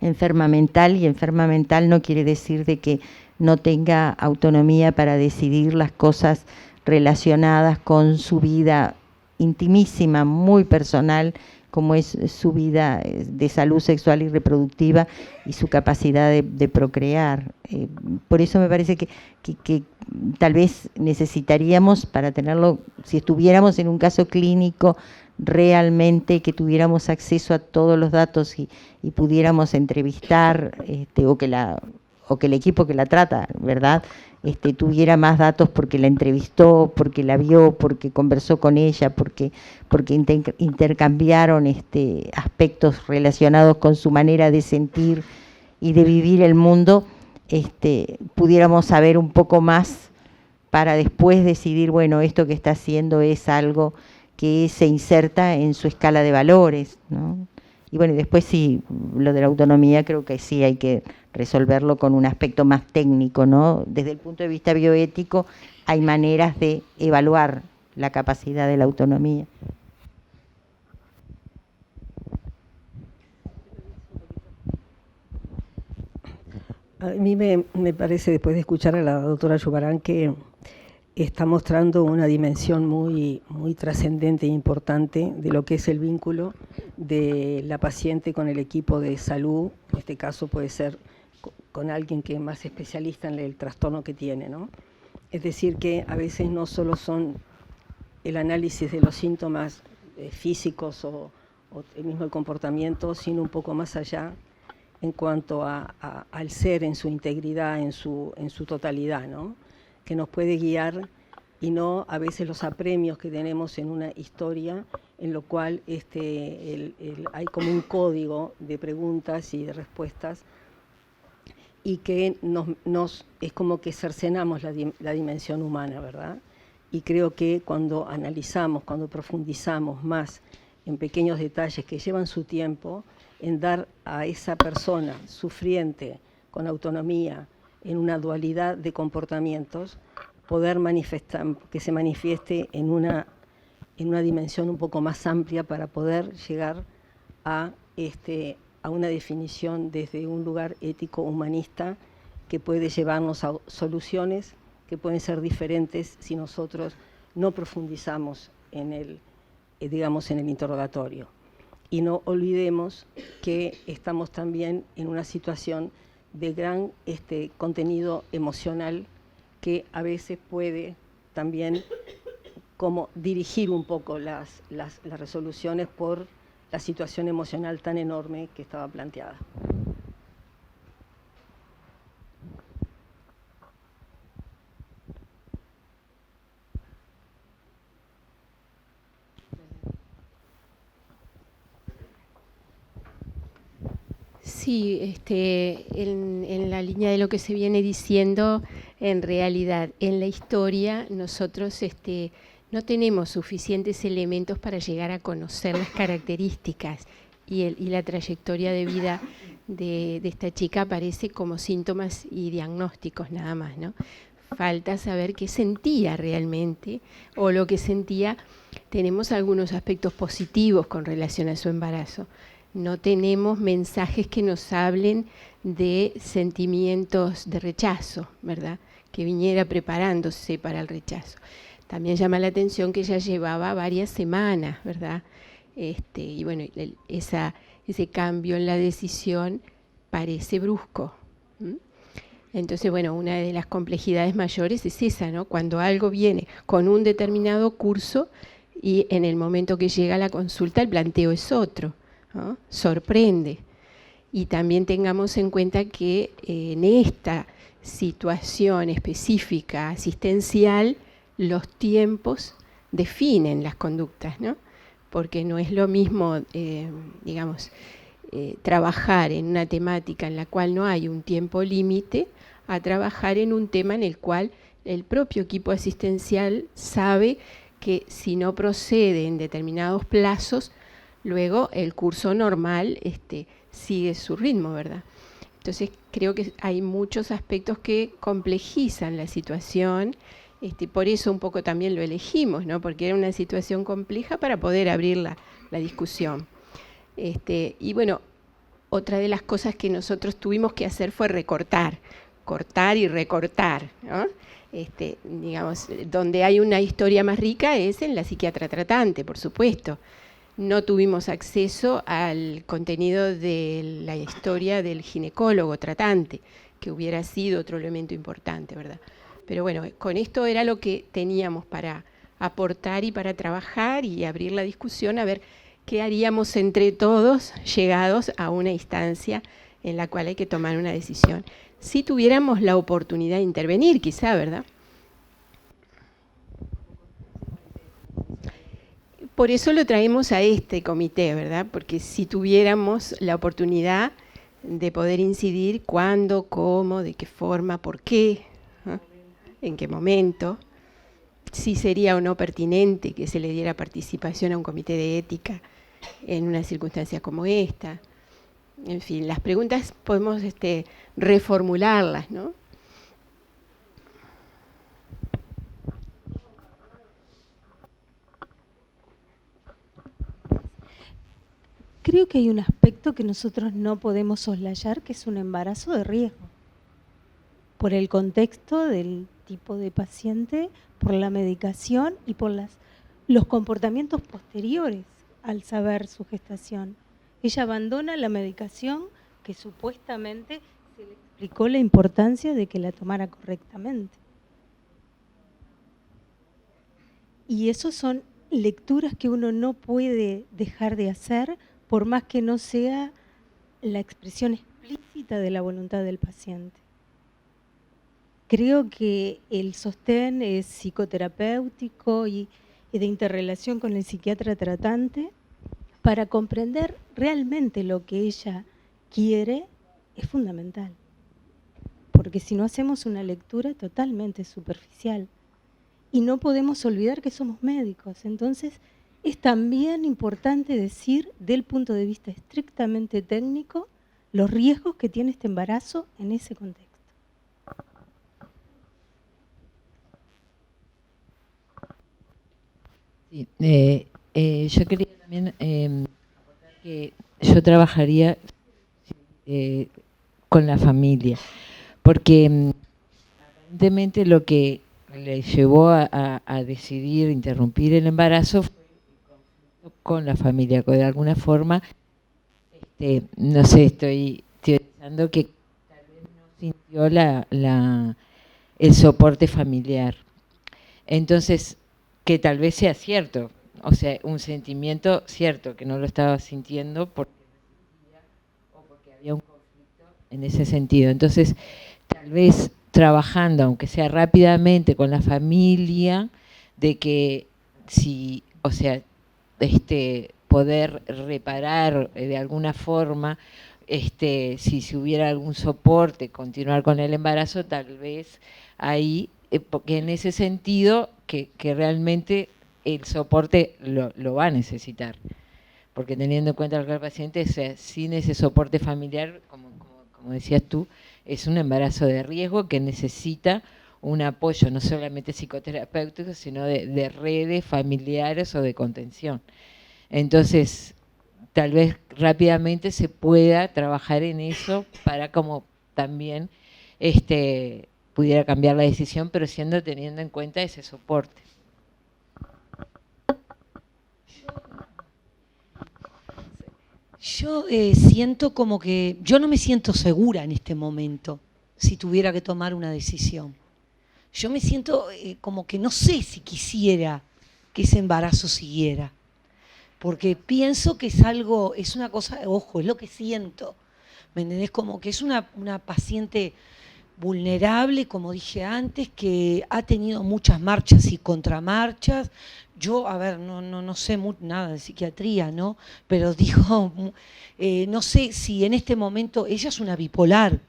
D: enferma mental, y enferma mental no quiere decir de que no tenga autonomía para decidir las cosas relacionadas con su vida intimísima, muy personal, como es su vida de salud sexual y reproductiva y su capacidad de procrear. Por eso me parece que tal vez necesitaríamos, para tenerlo, si estuviéramos en un caso clínico, realmente que tuviéramos acceso a todos los datos y pudiéramos entrevistar, o que el equipo que la trata, ¿verdad?, tuviera más datos porque la entrevistó, porque la vio, porque conversó con ella, porque intercambiaron aspectos relacionados con su manera de sentir y de vivir el mundo, pudiéramos saber un poco más para después decidir, bueno, esto que está haciendo es algo que se inserta en su escala de valores, ¿no? Y bueno, y después sí, lo de la autonomía creo que sí hay que resolverlo con un aspecto más técnico, ¿no? Desde el punto de vista bioético hay maneras de evaluar la capacidad de la autonomía.
B: A mí me parece, después de escuchar a la doctora Yubarán, que está mostrando una dimensión muy, muy trascendente e importante de lo que es el vínculo de la paciente con el equipo de salud. En este caso puede ser con alguien que es más especialista en el trastorno que tiene, ¿no? Es decir, que a veces no solo son el análisis de los síntomas físicos o el mismo comportamiento, sino un poco más allá en cuanto al ser en su integridad, en su totalidad, ¿no? Que nos puede guiar, y no a veces los apremios que tenemos en una historia, en lo cual hay como un código de preguntas y de respuestas, y que es como que cercenamos la dimensión humana, ¿verdad? Y creo que cuando analizamos, cuando profundizamos más en pequeños detalles que llevan su tiempo, en dar a esa persona sufriente, con autonomía, en una dualidad de comportamientos, poder manifestar, que se manifieste en una dimensión un poco más amplia para poder llegar a una definición desde un lugar ético humanista que puede llevarnos a soluciones que pueden ser diferentes si nosotros no profundizamos en el interrogatorio. Y no olvidemos que estamos también en una situación de gran contenido emocional que a veces puede también como dirigir un poco las resoluciones por la situación emocional tan enorme que estaba planteada.
K: Sí, en la línea de lo que se viene diciendo, en realidad, en la historia nosotros no tenemos suficientes elementos para llegar a conocer las características y la trayectoria de vida de esta chica aparece como síntomas y diagnósticos nada más, ¿no? Falta saber qué sentía realmente, o lo que sentía. Tenemos algunos aspectos positivos con relación a su embarazo. No tenemos mensajes que nos hablen de sentimientos de rechazo, ¿verdad?, que viniera preparándose para el rechazo. También llama la atención que ella llevaba varias semanas, ¿verdad? Y bueno, ese cambio en la decisión parece brusco. Entonces, bueno, una de las complejidades mayores es esa, ¿no? Cuando algo viene con un determinado curso y en el momento que llega la consulta el planteo es otro, ¿no? Sorprende. Y también tengamos en cuenta que en esta situación específica asistencial, los tiempos definen las conductas, ¿no? Porque no es lo mismo, trabajar en una temática en la cual no hay un tiempo límite, a trabajar en un tema en el cual el propio equipo asistencial sabe que si no procede en determinados plazos, luego el curso normal sigue su ritmo, ¿verdad? Entonces creo que hay muchos aspectos que complejizan la situación, por eso un poco también lo elegimos, ¿no? Porque era una situación compleja para poder abrir la discusión. Y bueno, otra de las cosas que nosotros tuvimos que hacer fue cortar y recortar, ¿no? Donde hay una historia más rica es en la psiquiatra tratante, por supuesto. No tuvimos acceso al contenido de la historia del ginecólogo tratante, que hubiera sido otro elemento importante, ¿verdad? Pero bueno, con esto era lo que teníamos para aportar y para trabajar y abrir la discusión a ver qué haríamos entre todos llegados a una instancia en la cual hay que tomar una decisión. Si tuviéramos la oportunidad de intervenir, quizá, ¿verdad? Por eso lo traemos a este comité, ¿verdad? Porque si tuviéramos la oportunidad de poder incidir cuándo, cómo, de qué forma, por qué, ¿no? En qué momento, si sería o no pertinente que se le diera participación a un comité de ética en una circunstancia como esta. En fin, las preguntas podemos reformularlas, ¿no?
L: Creo que hay un aspecto que nosotros no podemos soslayar, que es un embarazo de riesgo, por el contexto del tipo de paciente, por la medicación y por los comportamientos posteriores al saber su gestación. Ella abandona la medicación que supuestamente se le explicó la importancia de que la tomara correctamente. Y eso son lecturas que uno no puede dejar de hacer, por más que no sea la expresión explícita de la voluntad del paciente. Creo que el sostén es psicoterapéutico y de interrelación con el psiquiatra tratante para comprender realmente lo que ella quiere es fundamental. Porque si no hacemos una lectura totalmente superficial y no podemos olvidar que somos médicos, entonces es también importante decir, del punto de vista estrictamente técnico, los riesgos que tiene este embarazo en ese contexto.
G: Sí, yo quería también que yo trabajaría con la familia, porque aparentemente lo que le llevó a decidir interrumpir el embarazo fue con la familia, que de alguna forma, no sé, estoy teorizando que tal vez no sintió el soporte familiar. Entonces, que tal vez sea cierto, o sea, un sentimiento cierto, que no lo estaba sintiendo porque había un conflicto en ese sentido. Entonces, tal vez trabajando, aunque sea rápidamente, con la familia, de que si, o sea, poder reparar de alguna forma, si hubiera algún soporte, continuar con el embarazo, tal vez ahí, porque en ese sentido que realmente el soporte lo va a necesitar, porque teniendo en cuenta que el paciente, o sea, sin ese soporte familiar, como decías tú, es un embarazo de riesgo que necesita un apoyo no solamente psicoterapéutico, sino de redes familiares o de contención. Entonces, tal vez rápidamente se pueda trabajar en eso para como también pudiera cambiar la decisión, pero teniendo en cuenta ese soporte.
F: Yo siento como que, yo no me siento segura en este momento si tuviera que tomar una decisión. Yo me siento como que no sé si quisiera que ese embarazo siguiera, porque pienso que es una cosa, ojo, es lo que siento, ¿me entendés? Como que es una paciente vulnerable, como dije antes, que ha tenido muchas marchas y contramarchas. Yo, a ver, no sé nada de psiquiatría, ¿no? Pero digo, no sé si en este momento, ella es una bipolar,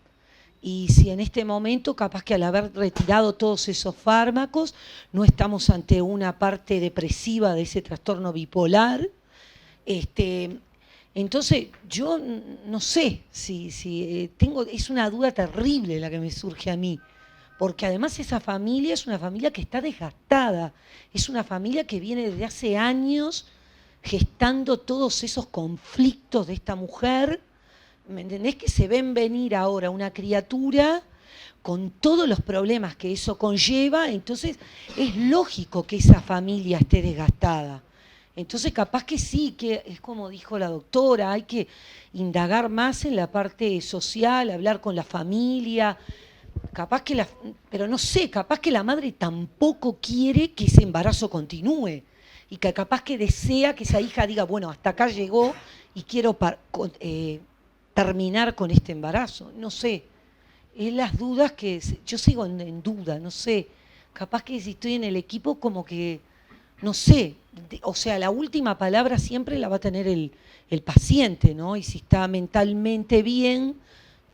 F: y si en este momento, capaz que al haber retirado todos esos fármacos, no estamos ante una parte depresiva de ese trastorno bipolar. Entonces, yo no sé si tengo, es una duda terrible la que me surge a mí, porque además esa familia es una familia que está desgastada, es una familia que viene desde hace años gestando todos esos conflictos de esta mujer. ¿Me entendés? Que se ven venir ahora una criatura con todos los problemas que eso conlleva, entonces es lógico que esa familia esté desgastada. Entonces capaz que sí, que es como dijo la doctora, hay que indagar más en la parte social, hablar con la familia, capaz que pero no sé, capaz que la madre tampoco quiere que ese embarazo continúe y que capaz que desea que esa hija diga, bueno, hasta acá llegó y quiero terminar con este embarazo, no sé. Es las dudas que yo sigo en duda, no sé. Capaz que si estoy en el equipo como que, no sé, o sea, la última palabra siempre la va a tener el paciente, ¿no? Y si está mentalmente bien,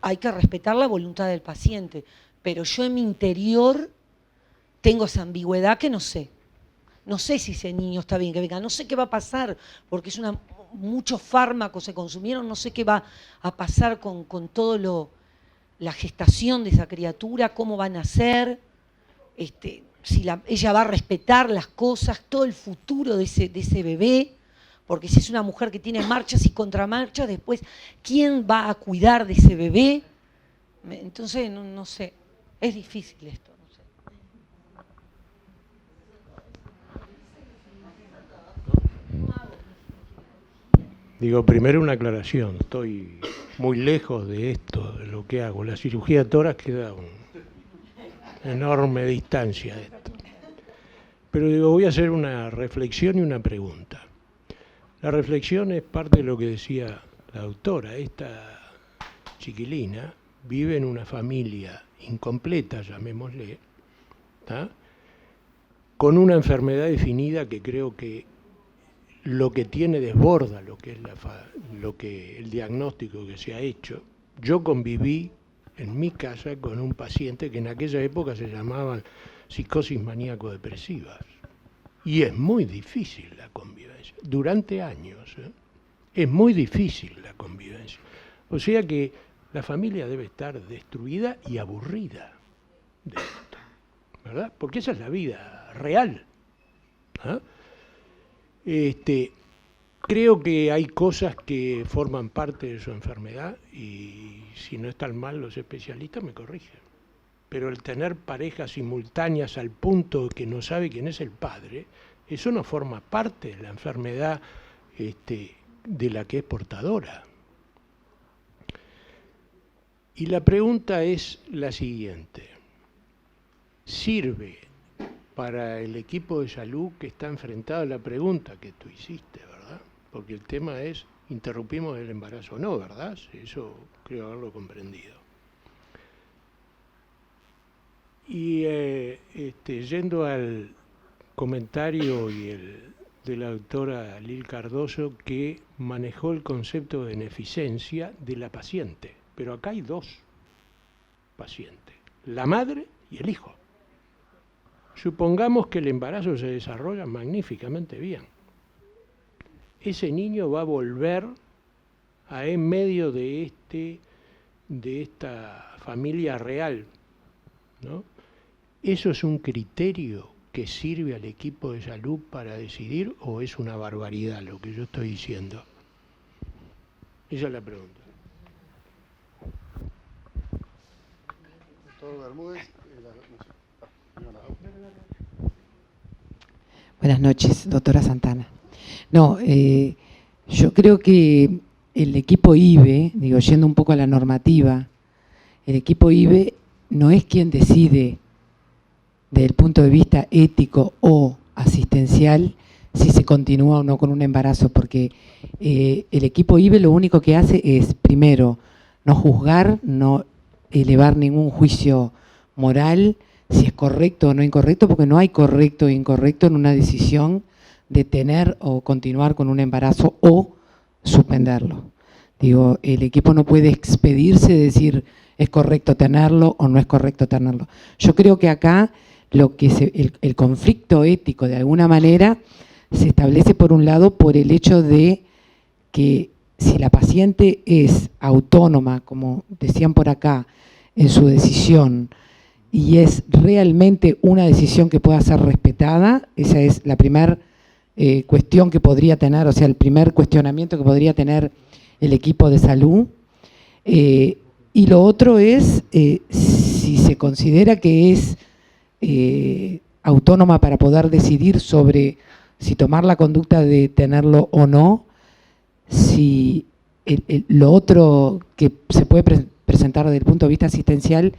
F: hay que respetar la voluntad del paciente. Pero yo en mi interior tengo esa ambigüedad que no sé. No sé si ese niño está bien que venga, no sé qué va a pasar, porque muchos fármacos se consumieron, no sé qué va a pasar con todo la gestación de esa criatura, cómo van a ser, si ella va a respetar las cosas, todo el futuro de ese bebé, porque si es una mujer que tiene marchas y contramarchas, después, ¿quién va a cuidar de ese bebé? Entonces, no sé, es difícil esto.
C: Digo, primero una aclaración, estoy muy lejos de esto, de lo que hago. La cirugía tórax queda a una enorme distancia de esto. Pero digo, voy a hacer una reflexión y una pregunta. La reflexión es parte de lo que decía la doctora. Esta chiquilina vive en una familia incompleta, llamémosle, ¿tá? Con una enfermedad definida que creo que lo que tiene desborda lo que es el diagnóstico que se ha hecho. Yo conviví en mi casa con un paciente que en aquella época se llamaban psicosis maníaco-depresivas. Y es muy difícil la convivencia. Durante años, es muy difícil la convivencia. O sea que la familia debe estar destruida y aburrida de esto, ¿verdad? Porque esa es la vida real, ¿ah? Creo que hay cosas que forman parte de su enfermedad y si no están mal los especialistas me corrigen. Pero el tener parejas simultáneas al punto que no sabe quién es el padre, eso no forma parte de la enfermedad de la que es portadora. Y la pregunta es la siguiente. ¿Sirve para el equipo de salud que está enfrentado a la pregunta que tú hiciste, verdad? Porque el tema es, interrumpimos el embarazo o no, ¿verdad? Eso creo haberlo comprendido. Y yendo al comentario de la doctora Lil Cardoso, que manejó el concepto de beneficencia de la paciente. Pero acá hay dos pacientes, la madre y el hijo. Supongamos que el embarazo se desarrolla magníficamente bien. Ese niño va a volver en medio de esta familia real, ¿no? ¿Eso es un criterio que sirve al equipo de salud para decidir o es una barbaridad lo que yo estoy diciendo? Esa es la pregunta.
A: Doctor Bermúdez,
M: Buenas noches, doctora Santana. No, yo creo que el equipo IBE, digo, yendo un poco a la normativa, el equipo IBE no es quien decide desde el punto de vista ético o asistencial si se continúa o no con un embarazo, porque el equipo IBE lo único que hace es, primero, no juzgar, no elevar ningún juicio moral, si es correcto o no incorrecto, porque no hay correcto e incorrecto en una decisión de tener o continuar con un embarazo o suspenderlo. Digo, el equipo no puede expedirse de decir es correcto tenerlo o no es correcto tenerlo. Yo creo que acá el conflicto ético de alguna manera se establece por un lado por el hecho de que si la paciente es autónoma, como decían por acá, en su decisión, y es realmente una decisión que pueda ser respetada, esa es la primera cuestión que podría tener, o sea, el primer cuestionamiento que podría tener el equipo de salud. Y lo otro es si se considera que es autónoma para poder decidir sobre si tomar la conducta de tenerlo o no, si lo otro que se puede presentar desde el punto de vista asistencial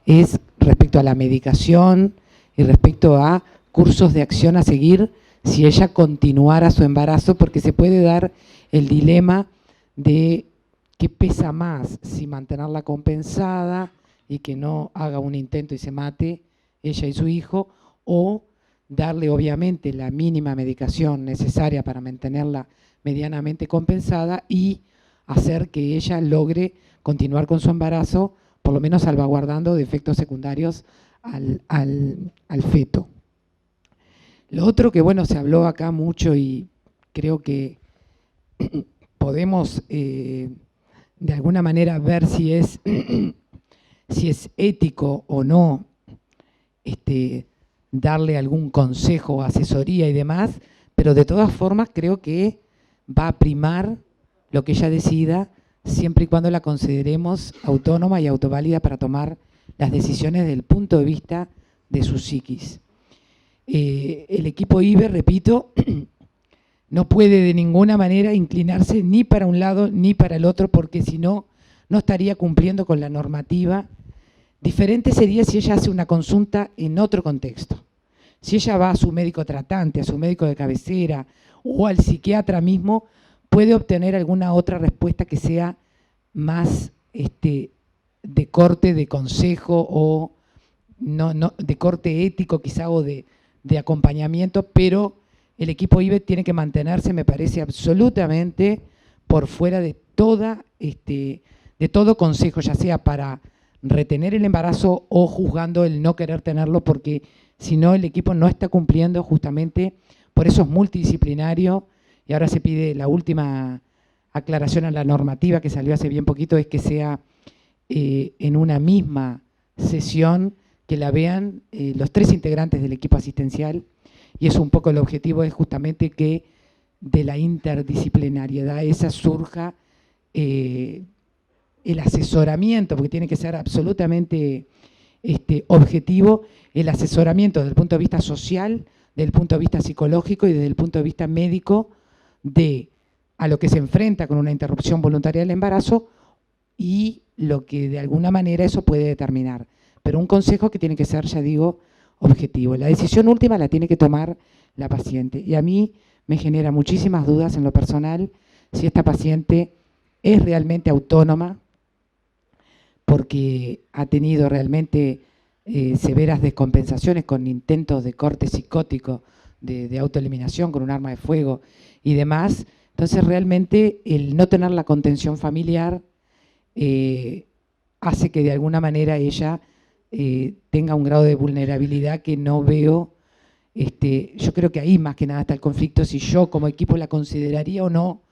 M: es respecto a la medicación y respecto a cursos de acción a seguir si ella continuara su embarazo, porque se puede dar el dilema de qué pesa más, si mantenerla compensada y que no haga un intento y se mate ella y su hijo, o darle obviamente la mínima medicación necesaria para mantenerla medianamente compensada y hacer que ella logre continuar con su embarazo, por lo menos salvaguardando de efectos secundarios al feto. Lo otro que, bueno, se habló acá mucho y creo que podemos de alguna manera ver si es ético o no darle algún consejo o asesoría y demás, pero de todas formas creo que va a primar lo que ella decida, siempre y cuando la consideremos autónoma y autoválida para tomar las decisiones desde el punto de vista de su psiquis. El equipo IBE, repito, no puede de ninguna manera inclinarse ni para un lado ni para el otro, porque si no, no estaría cumpliendo con la normativa. Diferente sería si ella hace una consulta en otro contexto. Si ella va a su médico tratante, a su médico de cabecera o al psiquiatra mismo, puede obtener alguna otra respuesta que sea más de corte de consejo o no de corte ético quizá o de acompañamiento, pero el equipo IBE tiene que mantenerse, me parece, absolutamente por fuera de todo consejo, ya sea para retener el embarazo o juzgando el no querer tenerlo, porque si no el equipo no está cumpliendo justamente, por eso es multidisciplinario. Y ahora se pide la última aclaración a la normativa que salió hace bien poquito, es que sea en una misma sesión que la vean los 3 integrantes del equipo asistencial, y eso un poco el objetivo es justamente que de la interdisciplinariedad esa surja el asesoramiento, porque tiene que ser absolutamente objetivo, el asesoramiento desde el punto de vista social, desde el punto de vista psicológico y desde el punto de vista médico a lo que se enfrenta con una interrupción voluntaria del embarazo y lo que de alguna manera eso puede determinar. Pero un consejo que tiene que ser, ya digo, objetivo. La decisión última la tiene que tomar la paciente. Y a mí me genera muchísimas dudas en lo personal si esta paciente es realmente autónoma, porque ha tenido realmente severas descompensaciones con intentos de corte psicótico, de autoeliminación con un arma de fuego y demás. Entonces realmente el no tener la contención familiar hace que de alguna manera ella tenga un grado de vulnerabilidad que no veo. Yo creo que ahí más que nada está el conflicto, si yo como equipo la consideraría o no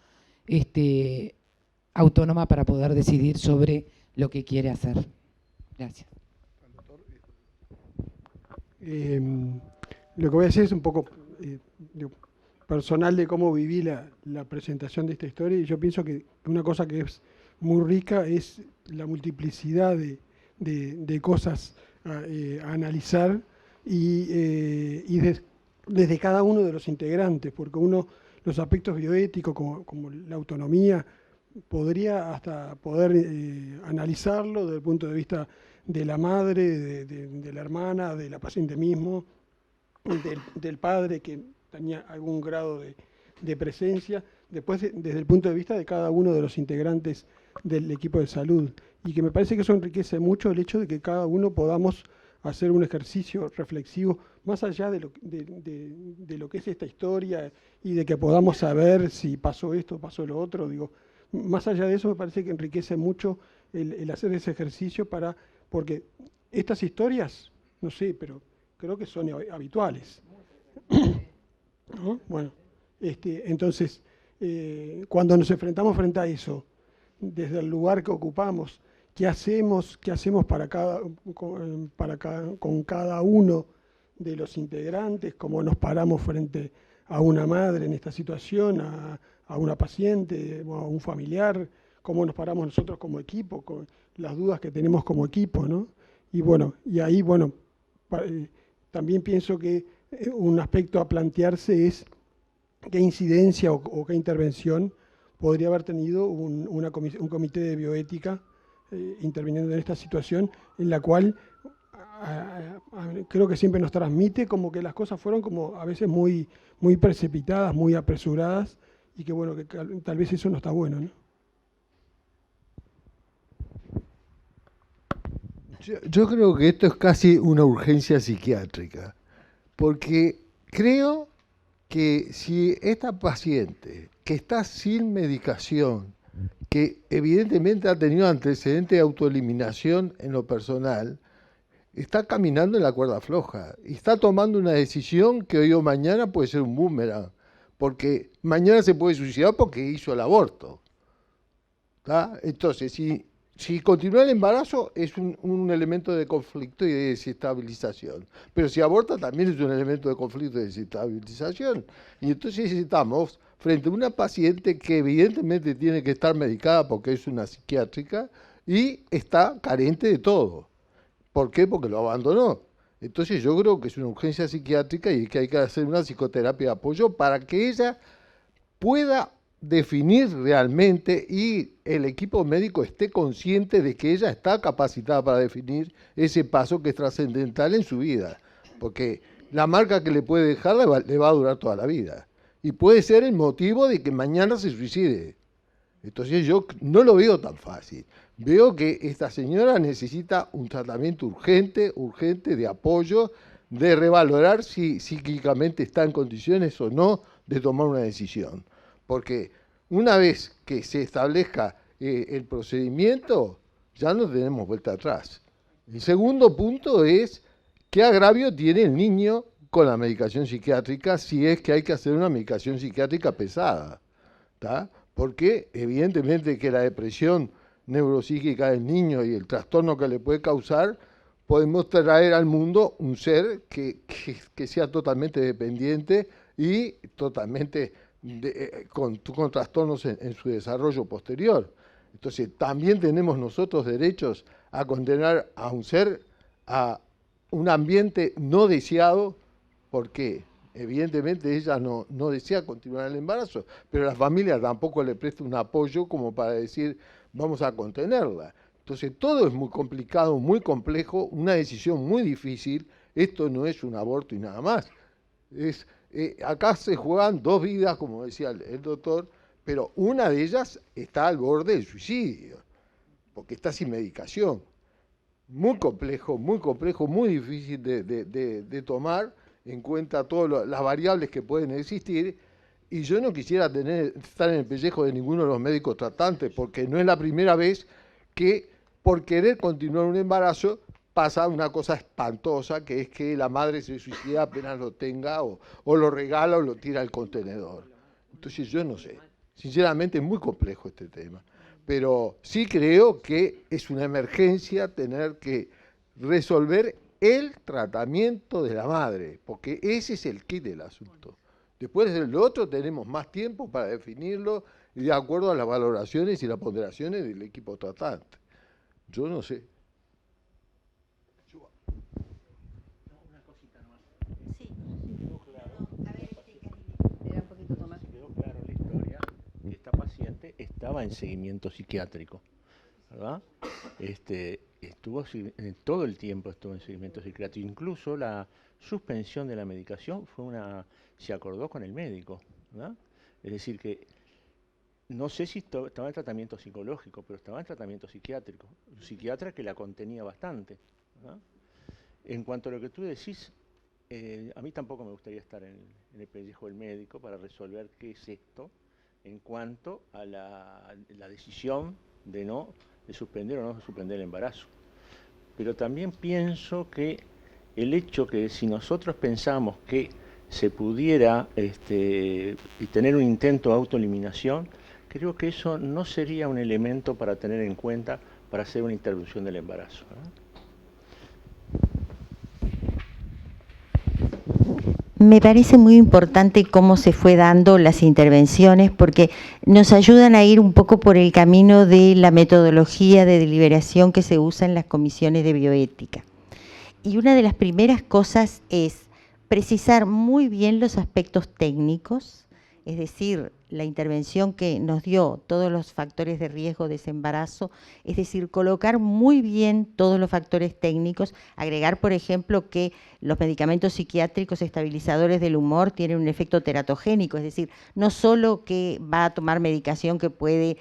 M: autónoma para poder decidir sobre lo que quiere hacer. Gracias.
E: Lo que voy a decir es un poco personal de cómo viví la presentación de esta historia, y yo pienso que una cosa que es muy rica es la multiplicidad de cosas a analizar y desde cada uno de los integrantes, porque los aspectos bioéticos como la autonomía podría hasta poder analizarlo desde el punto de vista de la madre, de la hermana, de la paciente mismo, del padre que tenía algún grado de presencia, después desde el punto de vista de cada uno de los integrantes del equipo de salud, y que me parece que eso enriquece mucho el hecho de que cada uno podamos hacer un ejercicio reflexivo, más allá de lo que es esta historia, y de que podamos saber si pasó esto, pasó lo otro, digo, más allá de eso me parece que enriquece mucho el hacer ese ejercicio porque estas historias, no sé, pero creo que son habituales. ¿No? Bueno, entonces, cuando nos enfrentamos frente a eso, desde el lugar que ocupamos, ¿qué hacemos con cada uno de los integrantes? ¿Cómo nos paramos frente a una madre en esta situación, a una paciente, a un familiar? ¿Cómo nos paramos nosotros como equipo, con las dudas que tenemos como equipo, ¿no? Y bueno, y ahí, bueno, también pienso que un aspecto a plantearse es qué incidencia o qué intervención podría haber tenido un comité de bioética interviniendo en esta situación, en la cual creo que siempre nos transmite como que las cosas fueron como a veces muy, muy precipitadas, muy apresuradas, y que bueno, que tal vez eso no está bueno, ¿no?
N: Yo creo que esto es casi una urgencia psiquiátrica, porque creo que si esta paciente que está sin medicación, que evidentemente ha tenido antecedentes de autoeliminación en lo personal, está caminando en la cuerda floja y está tomando una decisión que hoy o mañana puede ser un boomerang, porque mañana se puede suicidar porque hizo el aborto. ¿Tá? Entonces, si continúa el embarazo es un elemento de conflicto y de desestabilización, pero si aborta también es un elemento de conflicto y de desestabilización. Y entonces estamos frente a una paciente que evidentemente tiene que estar medicada porque es una psiquiátrica y está carente de todo. ¿Por qué? Porque lo abandonó. Entonces yo creo que es una urgencia psiquiátrica y que hay que hacer una psicoterapia de apoyo para que ella pueda definir realmente y el equipo médico esté consciente de que ella está capacitada para definir ese paso que es trascendental en su vida, porque la marca que le puede dejar le va a durar toda la vida y puede ser el motivo de que mañana se suicide. Entonces yo no lo veo tan fácil. Veo que esta señora necesita un tratamiento urgente de apoyo, de revalorar si psíquicamente está en condiciones o no de tomar una decisión. Porque una vez que se establezca el procedimiento, ya no tenemos vuelta atrás. El segundo punto es qué agravio tiene el niño con la medicación psiquiátrica si es que hay que hacer una medicación psiquiátrica pesada. ¿Tá? Porque evidentemente que la depresión neuropsíquica del niño y el trastorno que le puede causar, podemos traer al mundo un ser que sea totalmente dependiente y totalmente con trastornos en su desarrollo posterior. Entonces, también tenemos nosotros derechos a condenar a un ser a un ambiente no deseado, porque evidentemente ella no desea continuar el embarazo, pero la familia tampoco le presta un apoyo como para decir vamos a contenerla. Entonces, todo es muy complicado, muy complejo, una decisión muy difícil. Esto no es un aborto y nada más. Acá se juegan dos vidas, como decía el doctor, pero una de ellas está al borde del suicidio, porque está sin medicación. Muy complejo, muy difícil de tomar en cuenta todas las variables que pueden existir, y yo no quisiera estar en el pellejo de ninguno de los médicos tratantes, porque no es la primera vez que por querer continuar un embarazo pasa una cosa espantosa, que es que la madre se suicida apenas lo tenga, o lo regala o lo tira al contenedor. Entonces yo no sé, sinceramente es muy complejo este tema, pero sí creo que es una emergencia tener que resolver el tratamiento de la madre, porque ese es el kit del asunto. Después de lo otro tenemos más tiempo para definirlo y de acuerdo a las valoraciones y las ponderaciones del equipo tratante. Yo no sé.
I: Una cosita nomás. Sí. Quedó claro la historia que esta paciente estaba en seguimiento psiquiátrico, ¿verdad? todo el tiempo estuvo en seguimiento psiquiátrico. Incluso la suspensión de la medicación se acordó con el médico, ¿verdad? Es decir que no sé si estaba en tratamiento psicológico, pero estaba en tratamiento psiquiátrico. Un psiquiatra que la contenía bastante, ¿verdad? En cuanto a lo que tú decís, a mí tampoco me gustaría estar en el pellejo del médico para resolver qué es esto en cuanto a la decisión de suspender o no suspender el embarazo. Pero también pienso que el hecho que si nosotros pensamos que se pudiera tener un intento de autoeliminación, creo que eso no sería un elemento para tener en cuenta para hacer una interrupción del embarazo, ¿no?
D: Me parece muy importante cómo se fue dando las intervenciones porque nos ayudan a ir un poco por el camino de la metodología de deliberación que se usa en las comisiones de bioética. Y una de las primeras cosas es precisar muy bien los aspectos técnicos, es decir, la intervención que nos dio todos los factores de riesgo de ese embarazo, es decir, colocar muy bien todos los factores técnicos, agregar, por ejemplo, que los medicamentos psiquiátricos estabilizadores del humor tienen un efecto teratogénico, es decir, no solo que va a tomar medicación que puede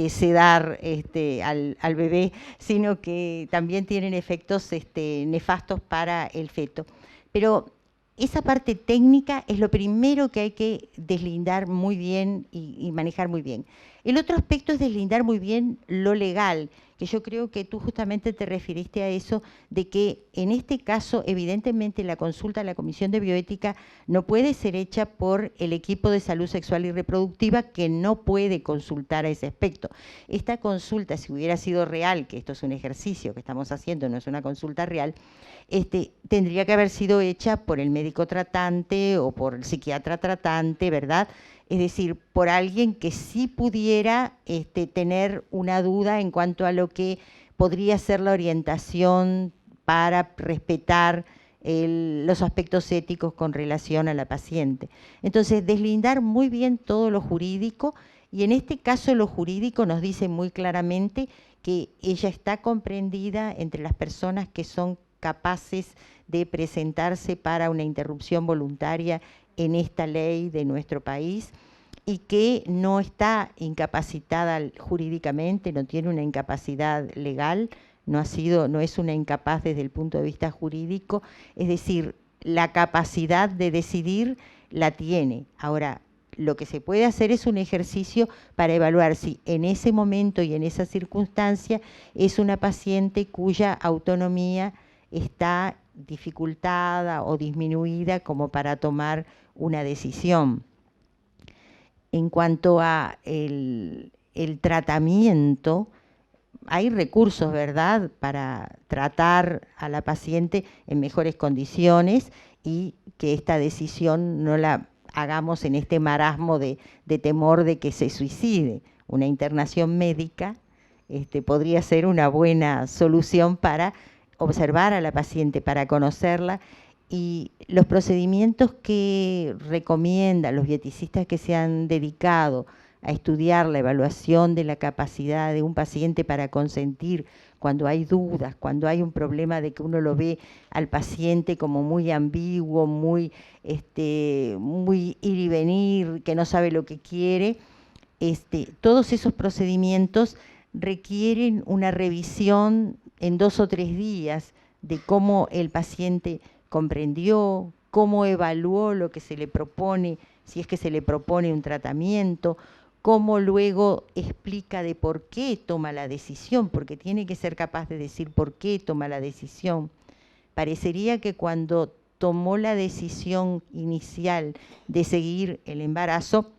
D: sedar al bebé, sino que también tienen efectos nefastos para el feto. Pero esa parte técnica es lo primero que hay que deslindar muy bien y manejar muy bien. El otro aspecto es deslindar muy bien lo legal, que yo creo que tú justamente te referiste a eso, de que en este caso, evidentemente, la consulta a la Comisión de Bioética no puede ser hecha por el equipo de salud sexual y reproductiva, que no puede consultar a ese aspecto. Esta consulta, si hubiera sido real, que esto es un ejercicio que estamos haciendo, no es una consulta real, tendría que haber sido hecha por el médico tratante o por el psiquiatra tratante, ¿verdad? Es decir, por alguien que sí pudiera tener una duda en cuanto a lo que podría ser la orientación para respetar los aspectos éticos con relación a la paciente. Entonces, deslindar muy bien todo lo jurídico, y en este caso lo jurídico nos dice muy claramente que ella está comprendida entre las personas que son capaces de presentarse para una interrupción voluntaria en esta ley de nuestro país, y que no está incapacitada jurídicamente, no tiene una incapacidad legal, no es una incapaz desde el punto de vista jurídico, es decir, la capacidad de decidir la tiene. Ahora, lo que se puede hacer es un ejercicio para evaluar si en ese momento y en esa circunstancia es una paciente cuya autonomía está dificultada o disminuida como para tomar una decisión. En cuanto a el tratamiento, hay recursos, ¿verdad?, para tratar a la paciente en mejores condiciones y que esta decisión no la hagamos en este marasmo de temor de que se suicide. Una internación médica podría ser una buena solución para observar a la paciente, para conocerla, y los procedimientos que recomiendan los bieticistas que se han dedicado a estudiar la evaluación de la capacidad de un paciente para consentir cuando hay dudas, cuando hay un problema de que uno lo ve al paciente como muy ambiguo, muy ir y venir, que no sabe lo que quiere, todos esos procedimientos requieren una revisión en 2 o 3 días de cómo el paciente comprendió, cómo evaluó lo que se le propone, si es que se le propone un tratamiento, cómo luego explica de por qué toma la decisión, porque tiene que ser capaz de decir por qué toma la decisión. Parecería que cuando tomó la decisión inicial de seguir el embarazo,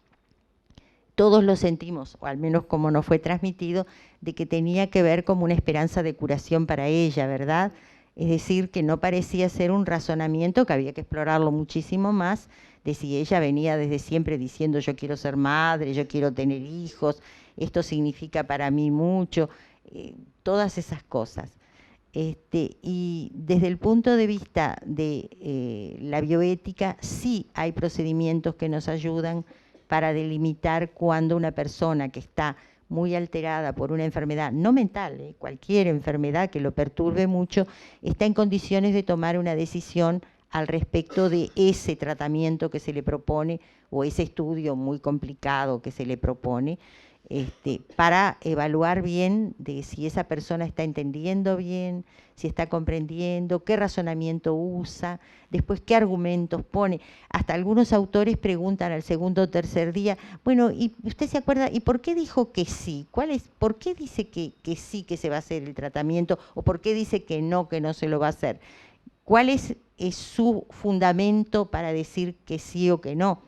D: todos lo sentimos, o al menos como nos fue transmitido, de que tenía que ver como una esperanza de curación para ella, ¿verdad? Es decir, que no parecía ser un razonamiento, que había que explorarlo muchísimo más, de si ella venía desde siempre diciendo yo quiero ser madre, yo quiero tener hijos, esto significa para mí mucho, todas esas cosas. Y desde el punto de vista de la bioética, sí hay procedimientos que nos ayudan para delimitar cuando una persona que está muy alterada por una enfermedad, no mental, cualquier enfermedad que lo perturbe mucho, está en condiciones de tomar una decisión al respecto de ese tratamiento que se le propone o ese estudio muy complicado que se le propone, para evaluar bien de si esa persona está entendiendo bien, si está comprendiendo, qué razonamiento usa, después qué argumentos pone. Hasta algunos autores preguntan al segundo o tercer día, bueno, ¿y usted se acuerda? ¿Y por qué dijo que sí? ¿Por qué dice que sí que se va a hacer el tratamiento? ¿O por qué dice que no se lo va a hacer? ¿Cuál es su fundamento para decir que sí o que no?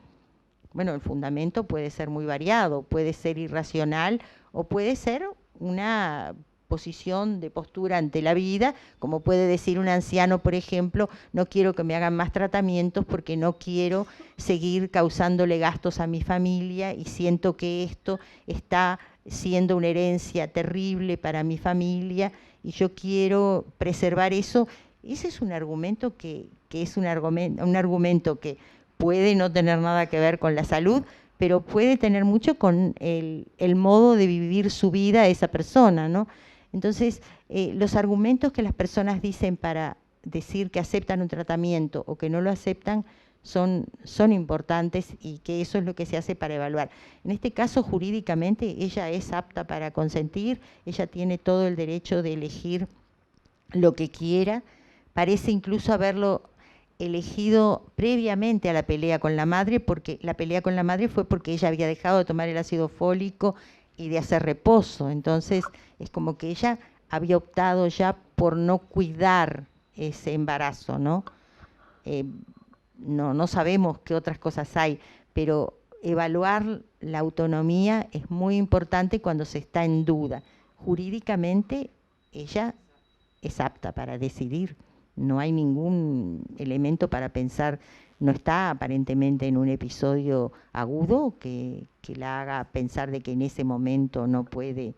D: Bueno, el fundamento puede ser muy variado, puede ser irracional o puede ser una posición de postura ante la vida, como puede decir un anciano, por ejemplo, no quiero que me hagan más tratamientos porque no quiero seguir causándole gastos a mi familia y siento que esto está siendo una herencia terrible para mi familia y yo quiero preservar eso. Ese es un argumento que es un argumento que puede no tener nada que ver con la salud, pero puede tener mucho con el modo de vivir su vida esa persona, ¿no? Entonces, los argumentos que las personas dicen para decir que aceptan un tratamiento o que no lo aceptan son importantes y que eso es lo que se hace para evaluar. En este caso, jurídicamente, ella es apta para consentir, ella tiene todo el derecho de elegir lo que quiera, parece incluso haberlo elegido previamente a la pelea con la madre, porque la pelea con la madre fue porque ella había dejado de tomar el ácido fólico y de hacer reposo. Entonces, es como que ella había optado ya por no cuidar ese embarazo, ¿no? No sabemos qué otras cosas hay, pero evaluar la autonomía es muy importante cuando se está en duda. Jurídicamente, ella es apta para decidir. No hay ningún elemento para pensar, no está aparentemente en un episodio agudo que la haga pensar de que en ese momento no puede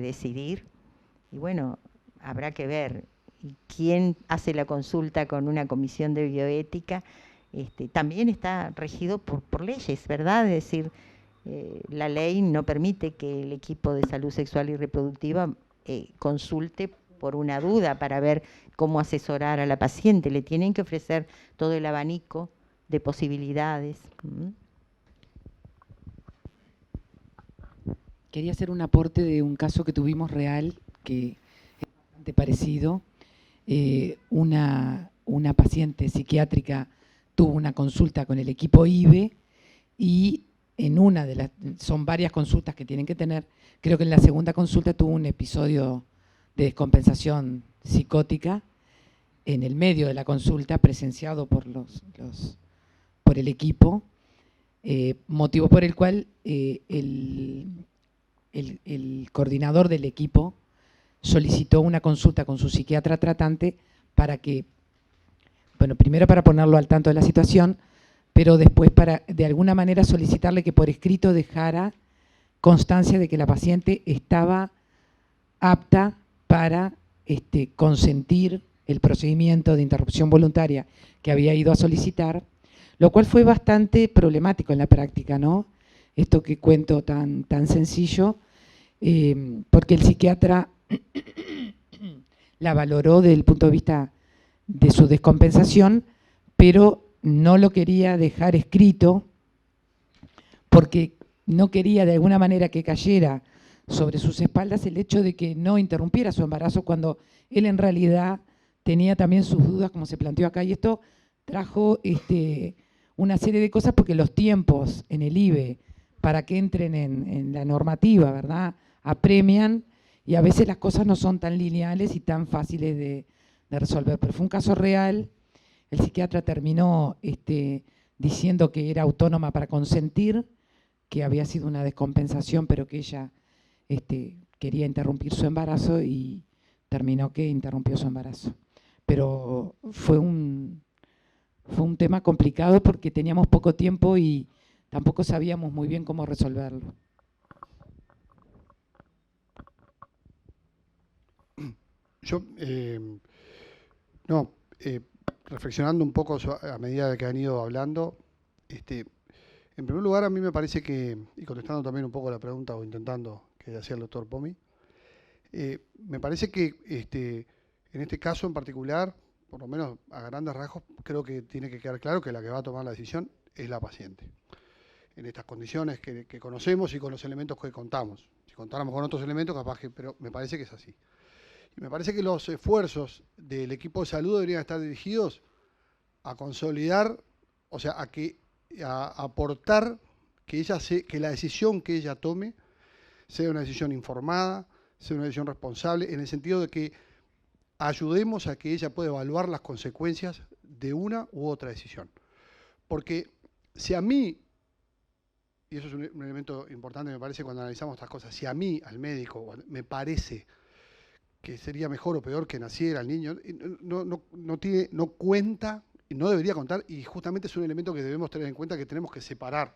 D: decidir. Y bueno, habrá que ver quién hace la consulta con una comisión de bioética. También está regido por leyes, ¿verdad? Es decir, la ley no permite que el equipo de salud sexual y reproductiva consulte por una duda para ver cómo asesorar a la paciente. Le tienen que ofrecer todo el abanico de posibilidades.
M: Quería hacer un aporte de un caso que tuvimos real, que es bastante parecido. Una paciente psiquiátrica tuvo una consulta con el equipo IBE y en una de las, son varias consultas que tienen que tener, creo que en la segunda consulta tuvo un episodio de descompensación psicótica en el medio de la consulta, presenciado por el equipo, motivo por el cual el coordinador del equipo solicitó una consulta con su psiquiatra tratante para que, bueno, primero para ponerlo al tanto de la situación, pero después para de alguna manera solicitarle que por escrito dejara constancia de que la paciente estaba apta para consentir el procedimiento de interrupción voluntaria que había ido a solicitar, lo cual fue bastante problemático en la práctica, ¿no? Esto que cuento tan sencillo, porque el psiquiatra la valoró desde el punto de vista de su descompensación, pero no lo quería dejar escrito porque no quería de alguna manera que cayera sobre sus espaldas el hecho de que no interrumpiera su embarazo cuando él en realidad tenía también sus dudas, como se planteó acá, y esto trajo una serie de cosas porque los tiempos en el IBE para que entren en la normativa, ¿verdad?, apremian y a veces las cosas no son tan lineales y tan fáciles de resolver. Pero fue un caso real, el psiquiatra terminó diciendo que era autónoma para consentir, que había sido una descompensación, pero que ella quería interrumpir su embarazo y terminó que interrumpió su embarazo. Pero fue un tema complicado porque teníamos poco tiempo y tampoco sabíamos muy bien cómo resolverlo.
A: Yo, reflexionando un poco a medida que han ido hablando, En primer lugar, a mí me parece que, y contestando también un poco la pregunta o intentando que hacía el doctor Pomi, me parece que en este caso en particular, por lo menos a grandes rasgos, creo que tiene que quedar claro que la que va a tomar la decisión es la paciente. En estas condiciones que conocemos y con los elementos que contamos. Si contáramos con otros elementos, capaz que, pero me parece que es así. Y me parece que los esfuerzos del equipo de salud deberían estar dirigidos a consolidar, o sea, a aportar que la decisión que ella tome sea una decisión informada, sea una decisión responsable, en el sentido de que ayudemos a que ella pueda evaluar las consecuencias de una u otra decisión. Porque si a mí, y eso es un elemento importante me parece cuando analizamos estas cosas, si a mí, al médico, me parece que sería mejor o peor que naciera el niño, no cuenta, no debería contar, y justamente es un elemento que debemos tener en cuenta, que tenemos que separar.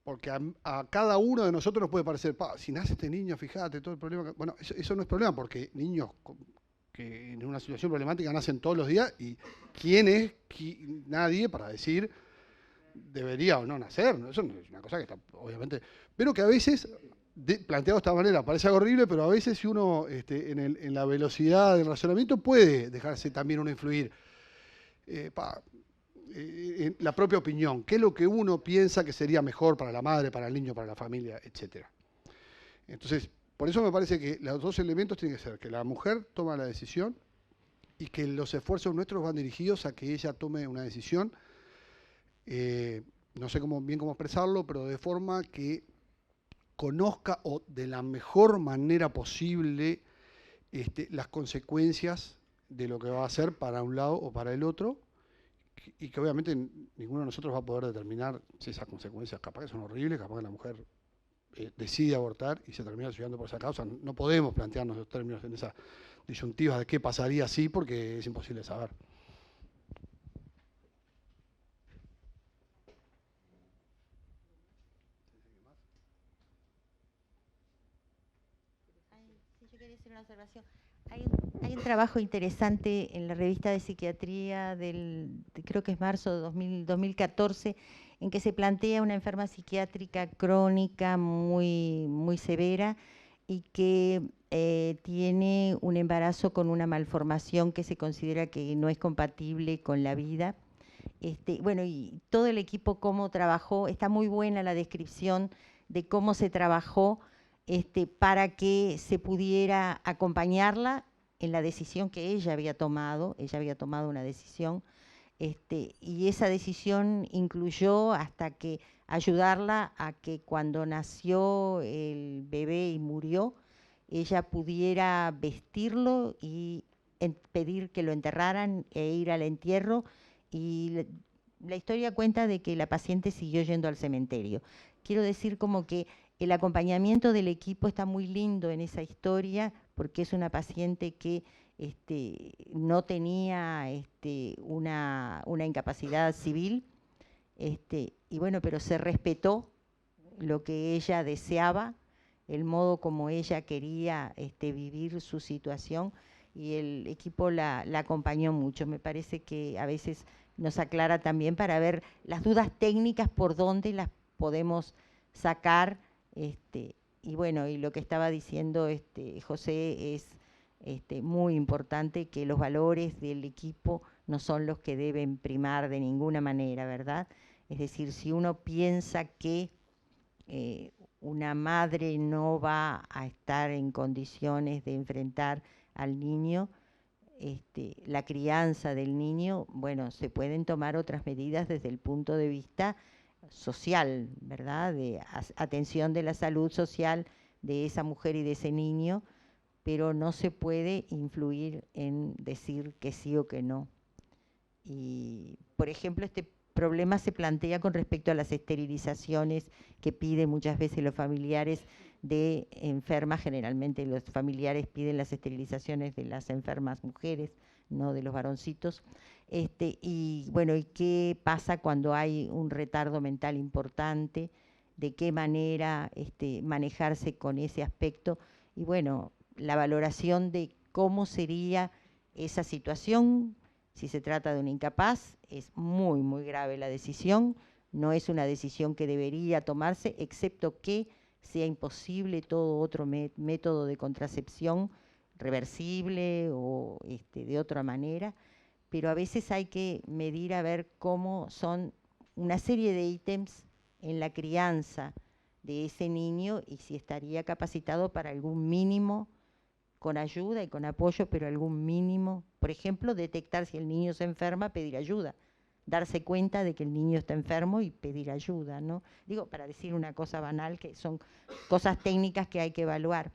A: Porque a cada uno de nosotros nos puede parecer, si nace este niño, fíjate, todo el problema. Bueno, eso no es problema, porque niños que en una situación problemática nacen todos los días, y ¿quién es? Nadie para decir debería o no nacer, ¿no? Eso es una cosa que está, obviamente, pero que a veces, planteado de esta manera, parece algo horrible, pero a veces si uno en la velocidad del razonamiento puede dejarse también uno influir. En la propia opinión, qué es lo que uno piensa que sería mejor para la madre, para el niño, para la familia, etc. Entonces, por eso me parece que los dos elementos tienen que ser que la mujer toma la decisión y que los esfuerzos nuestros van dirigidos a que ella tome una decisión, no sé bien cómo expresarlo, pero de forma que conozca o de la mejor manera posible las consecuencias de lo que va a hacer para un lado o para el otro, y que obviamente ninguno de nosotros va a poder determinar si esas consecuencias capaz que son horribles, capaz que la mujer decide abortar y se termina suicidando por esa causa. No podemos plantearnos los términos en esa disyuntiva de qué pasaría así, porque es imposible saber.
D: Yo quería hacer una observación. Hay un trabajo interesante en la revista de psiquiatría creo que es marzo de 2014, en que se plantea una enferma psiquiátrica crónica muy, muy severa y que tiene un embarazo con una malformación que se considera que no es compatible con la vida. Bueno, y todo el equipo cómo trabajó, está muy buena la descripción de cómo se trabajó para que se pudiera acompañarla en la decisión que ella había tomado una decisión, y esa decisión incluyó hasta que ayudarla a que cuando nació el bebé y murió, ella pudiera vestirlo y pedir que lo enterraran e ir al entierro, y la historia cuenta de que la paciente siguió yendo al cementerio. Quiero decir como que el acompañamiento del equipo está muy lindo en esa historia, porque es una paciente que no tenía una incapacidad civil, y bueno, pero se respetó lo que ella deseaba, el modo como ella quería vivir su situación, y el equipo la acompañó mucho. Me parece que a veces nos aclara también para ver las dudas técnicas por dónde las podemos sacar, y bueno, y lo que estaba diciendo José es muy importante, que los valores del equipo no son los que deben primar de ninguna manera, ¿verdad? Es decir, si uno piensa que una madre no va a estar en condiciones de enfrentar al niño, la crianza del niño, bueno, se pueden tomar otras medidas desde el punto de vista social, ¿verdad? De atención de la salud social de esa mujer y de ese niño, pero no se puede influir en decir que sí o que no. Y, por ejemplo, este problema se plantea con respecto a las esterilizaciones que piden muchas veces los familiares de enfermas. Generalmente los familiares piden las esterilizaciones de las enfermas mujeres, no de los varoncitos. Y bueno, ¿y qué pasa cuando hay un retardo mental importante? ¿De qué manera manejarse con ese aspecto? Y bueno, la valoración de cómo sería esa situación. Si se trata de un incapaz, es muy, muy grave la decisión, no es una decisión que debería tomarse, excepto que sea imposible todo otro método de contracepción reversible o de otra manera, pero a veces hay que medir a ver cómo son una serie de ítems en la crianza de ese niño y si estaría capacitado para algún mínimo, con ayuda y con apoyo, pero algún mínimo. Por ejemplo, detectar si el niño se enferma, pedir ayuda. Darse cuenta de que el niño está enfermo y pedir ayuda, ¿no? Digo, para decir una cosa banal, que son cosas técnicas que hay que evaluar.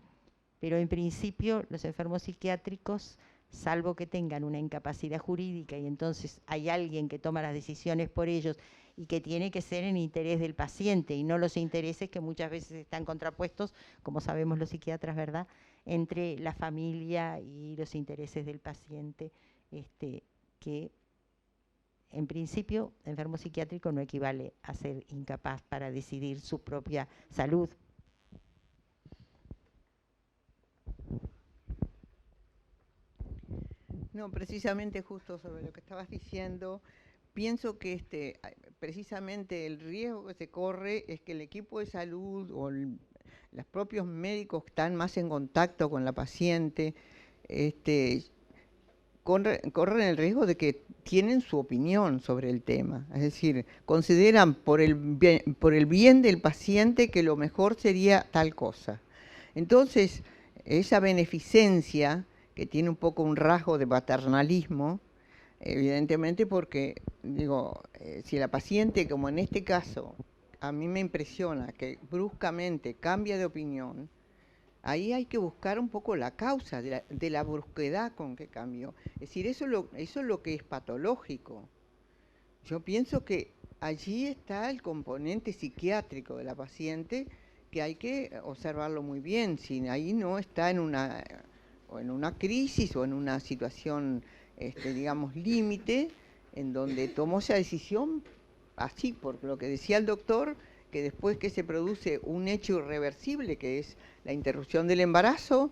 D: Pero en principio, los enfermos psiquiátricos, salvo que tengan una incapacidad jurídica y entonces hay alguien que toma las decisiones por ellos y que tiene que ser en interés del paciente y no los intereses que muchas veces están contrapuestos, como sabemos los psiquiatras, ¿verdad?, entre la familia y los intereses del paciente, que en principio enfermo psiquiátrico no equivale a ser incapaz para decidir su propia salud.
J: No, precisamente justo sobre lo que estabas diciendo, pienso que precisamente el riesgo que se corre es que el equipo de salud o los propios médicos que están más en contacto con la paciente, corren el riesgo de que tienen su opinión sobre el tema. Es decir, consideran por el bien del paciente que lo mejor sería tal cosa. Entonces, esa beneficencia, que tiene un poco un rasgo de paternalismo, evidentemente porque, digo, si la paciente, como en este caso, a mí me impresiona que bruscamente cambia de opinión, ahí hay que buscar un poco la causa de la brusquedad con que cambió. Es decir, eso es lo que es patológico. Yo pienso que allí está el componente psiquiátrico de la paciente, que hay que observarlo muy bien. Si ahí no está en una crisis o en una situación, digamos, límite, en donde tomó esa decisión así, por lo que decía el doctor, que después que se produce un hecho irreversible, que es la interrupción del embarazo,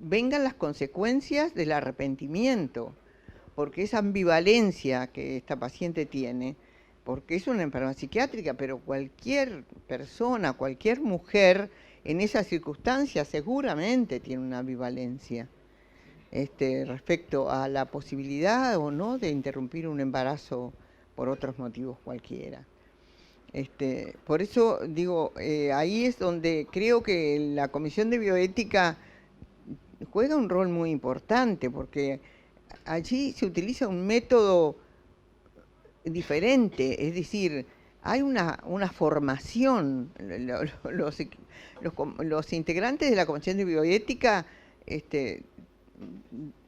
J: vengan las consecuencias del arrepentimiento, porque esa ambivalencia que esta paciente tiene, porque es una enfermedad psiquiátrica, pero cualquier persona, cualquier mujer en esas circunstancias seguramente tiene una ambivalencia respecto a la posibilidad o no de interrumpir un embarazo por otros motivos cualquiera. Por eso digo, ahí es donde creo que la Comisión de Bioética juega un rol muy importante, porque allí se utiliza un método diferente, es decir, hay una formación. Los integrantes de la Comisión de Bioética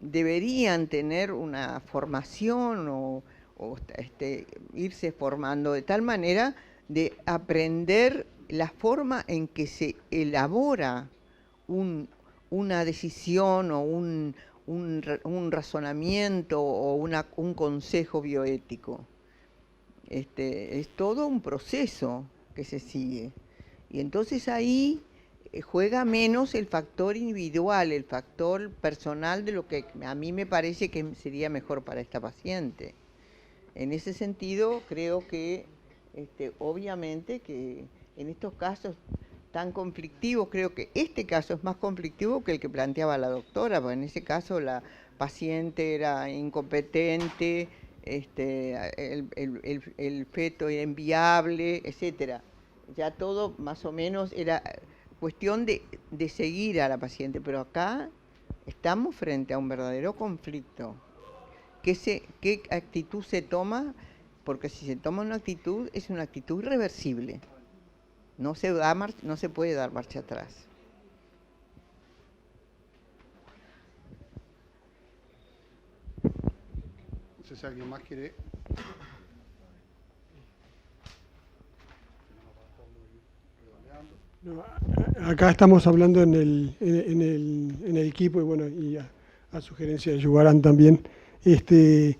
J: deberían tener una formación o irse formando de tal manera de aprender la forma en que se elabora una decisión o un razonamiento o un consejo bioético. Es todo un proceso que se sigue. Y entonces ahí juega menos el factor individual, el factor personal de lo que a mí me parece que sería mejor para esta paciente. En ese sentido, creo que obviamente que en estos casos tan conflictivos, creo que este caso es más conflictivo que el que planteaba la doctora, porque en ese caso la paciente era incompetente, el feto era inviable, etcétera. Ya todo más o menos era cuestión de seguir a la paciente, pero acá estamos frente a un verdadero conflicto. ¿Qué actitud se toma? Porque si se toma una actitud, es una actitud irreversible. No se puede dar marcha atrás.
A: No sé si alguien más quiere.
E: No, acá estamos hablando en el equipo y bueno, y a sugerencia de Yubarán también, de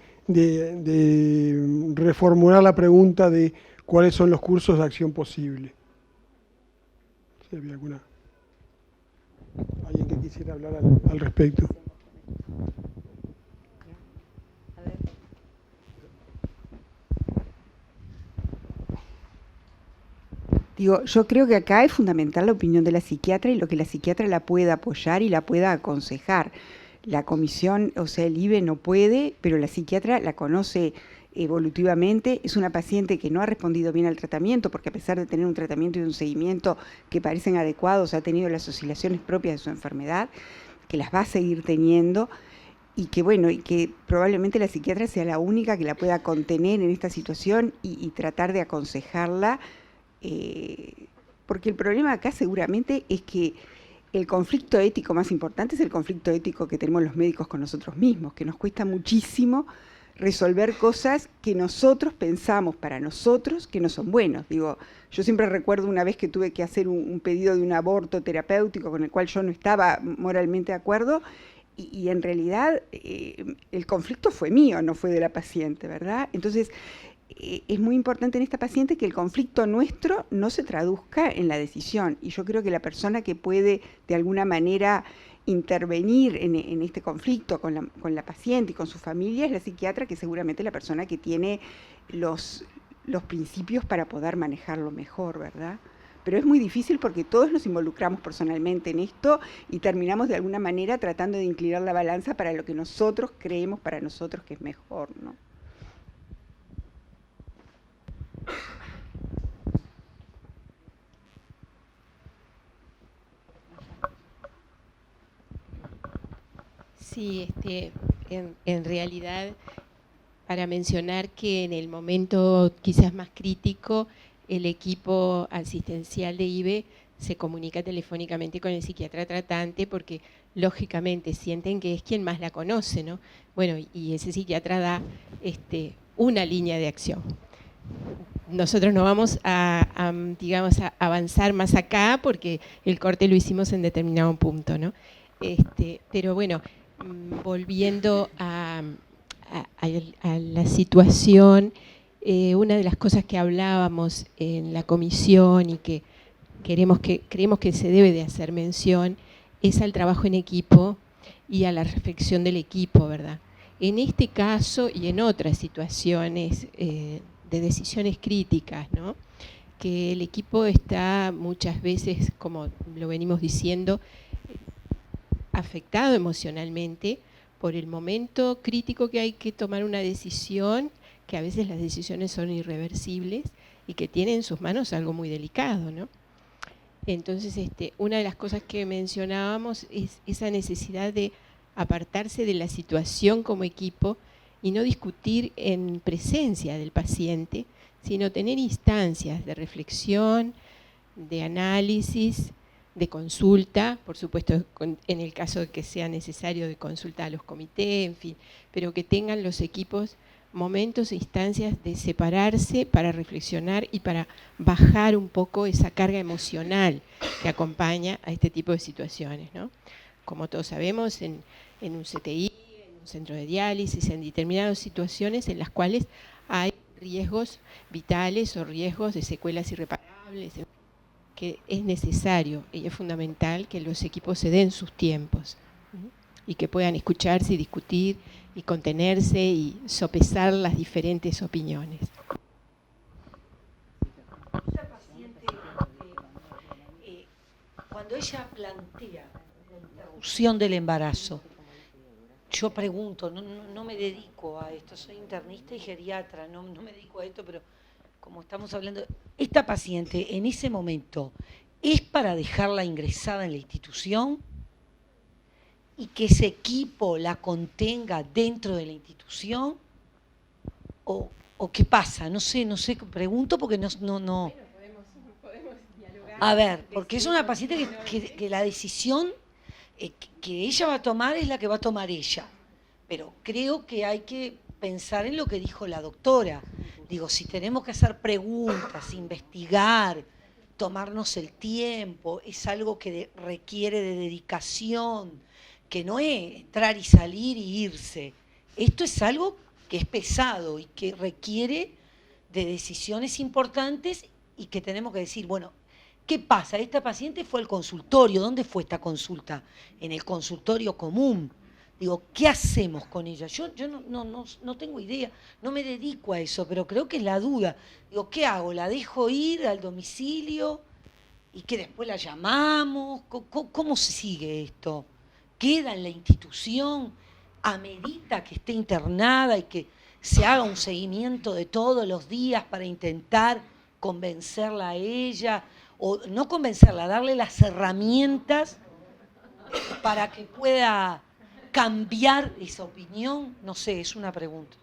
E: reformular la pregunta de cuáles son los cursos de acción posible. Si había alguien que quisiera hablar al respecto.
O: Digo, yo creo que acá es fundamental la opinión de la psiquiatra y lo que la psiquiatra la pueda apoyar y la pueda aconsejar. La comisión, o sea, el IBE no puede, pero la psiquiatra la conoce evolutivamente. Es una paciente que no ha respondido bien al tratamiento, porque a pesar de tener un tratamiento y un seguimiento que parecen adecuados, ha tenido las oscilaciones propias de su enfermedad, que las va a seguir teniendo, y que bueno, y que probablemente la psiquiatra sea la única que la pueda contener en esta situación y tratar de aconsejarla, porque el problema acá seguramente es que el conflicto ético más importante es el conflicto ético que tenemos los médicos con nosotros mismos, que nos cuesta muchísimo resolver cosas que nosotros pensamos para nosotros que no son buenos. Digo, yo siempre recuerdo una vez que tuve que hacer un pedido de un aborto terapéutico con el cual yo no estaba moralmente de acuerdo, y en realidad el conflicto fue mío, no fue de la paciente, ¿verdad? Entonces, es muy importante en esta paciente que el conflicto nuestro no se traduzca en la decisión, y yo creo que la persona que puede de alguna manera intervenir en este conflicto con la paciente y con su familia es la psiquiatra, que seguramente es la persona que tiene los principios para poder manejarlo mejor, ¿verdad? Pero es muy difícil porque todos nos involucramos personalmente en esto y terminamos de alguna manera tratando de inclinar la balanza para lo que nosotros creemos para nosotros que es mejor, ¿no?
K: Sí, en realidad, para mencionar que en el momento quizás más crítico, el equipo asistencial de IBE se comunica telefónicamente con el psiquiatra tratante porque lógicamente sienten que es quien más la conoce, ¿no? Bueno, y ese psiquiatra da una línea de acción. Nosotros no vamos digamos, a avanzar más acá porque el corte lo hicimos en determinado punto, ¿no? Pero bueno, volviendo a la situación, una de las cosas que hablábamos en la comisión y que creemos que se debe de hacer mención es al trabajo en equipo y a la reflexión del equipo, ¿verdad? En este caso y en otras situaciones de decisiones críticas, ¿no? Que el equipo está muchas veces, como lo venimos diciendo, afectado emocionalmente por el momento crítico que hay que tomar una decisión, que a veces las decisiones son irreversibles y que tiene en sus manos algo muy delicado, ¿no? Entonces, una de las cosas que mencionábamos es esa necesidad de apartarse de la situación como equipo y no discutir en presencia del paciente, sino tener instancias de reflexión, de análisis, de consulta, por supuesto en el caso de que sea necesario de consulta a los comités, en fin, pero que tengan los equipos momentos e instancias de separarse para reflexionar y para bajar un poco esa carga emocional que acompaña a este tipo de situaciones, ¿no? Como todos sabemos, en un CTI, en un centro de diálisis, en determinadas situaciones en las cuales hay riesgos vitales o riesgos de secuelas irreparables, que es necesario y es fundamental que los equipos se den sus tiempos y que puedan escucharse y discutir y contenerse y sopesar las diferentes opiniones.
F: Esa paciente, cuando ella plantea la interrupción del embarazo, yo pregunto, no me dedico a esto, soy internista y geriatra, no me dedico a esto, pero como estamos hablando, esta paciente en ese momento es para dejarla ingresada en la institución y que ese equipo la contenga dentro de la institución, o qué pasa, no sé, pregunto porque no. Bueno, podemos dialogar. A ver, porque es una paciente que la decisión que ella va a tomar es la que va a tomar ella, pero creo que hay que pensar en lo que dijo la doctora. Digo, si tenemos que hacer preguntas, investigar, tomarnos el tiempo, es algo que requiere de dedicación, que no es entrar y salir y irse. Esto es algo que es pesado y que requiere de decisiones importantes y que tenemos que decir, bueno, ¿qué pasa? Esta paciente fue al consultorio. ¿Dónde fue esta consulta? En el consultorio común, Digo, ¿qué hacemos con ella? Yo no tengo idea, no me dedico a eso, pero creo que es la duda. Digo, ¿qué hago? ¿La dejo ir al domicilio y que después la llamamos? ¿Cómo se sigue esto? ¿Queda en la institución? ¿Amerita que esté internada y que se haga un seguimiento de todos los días para intentar convencerla a ella? O no convencerla, darle las herramientas para que pueda cambiar esa opinión. No sé, es una pregunta.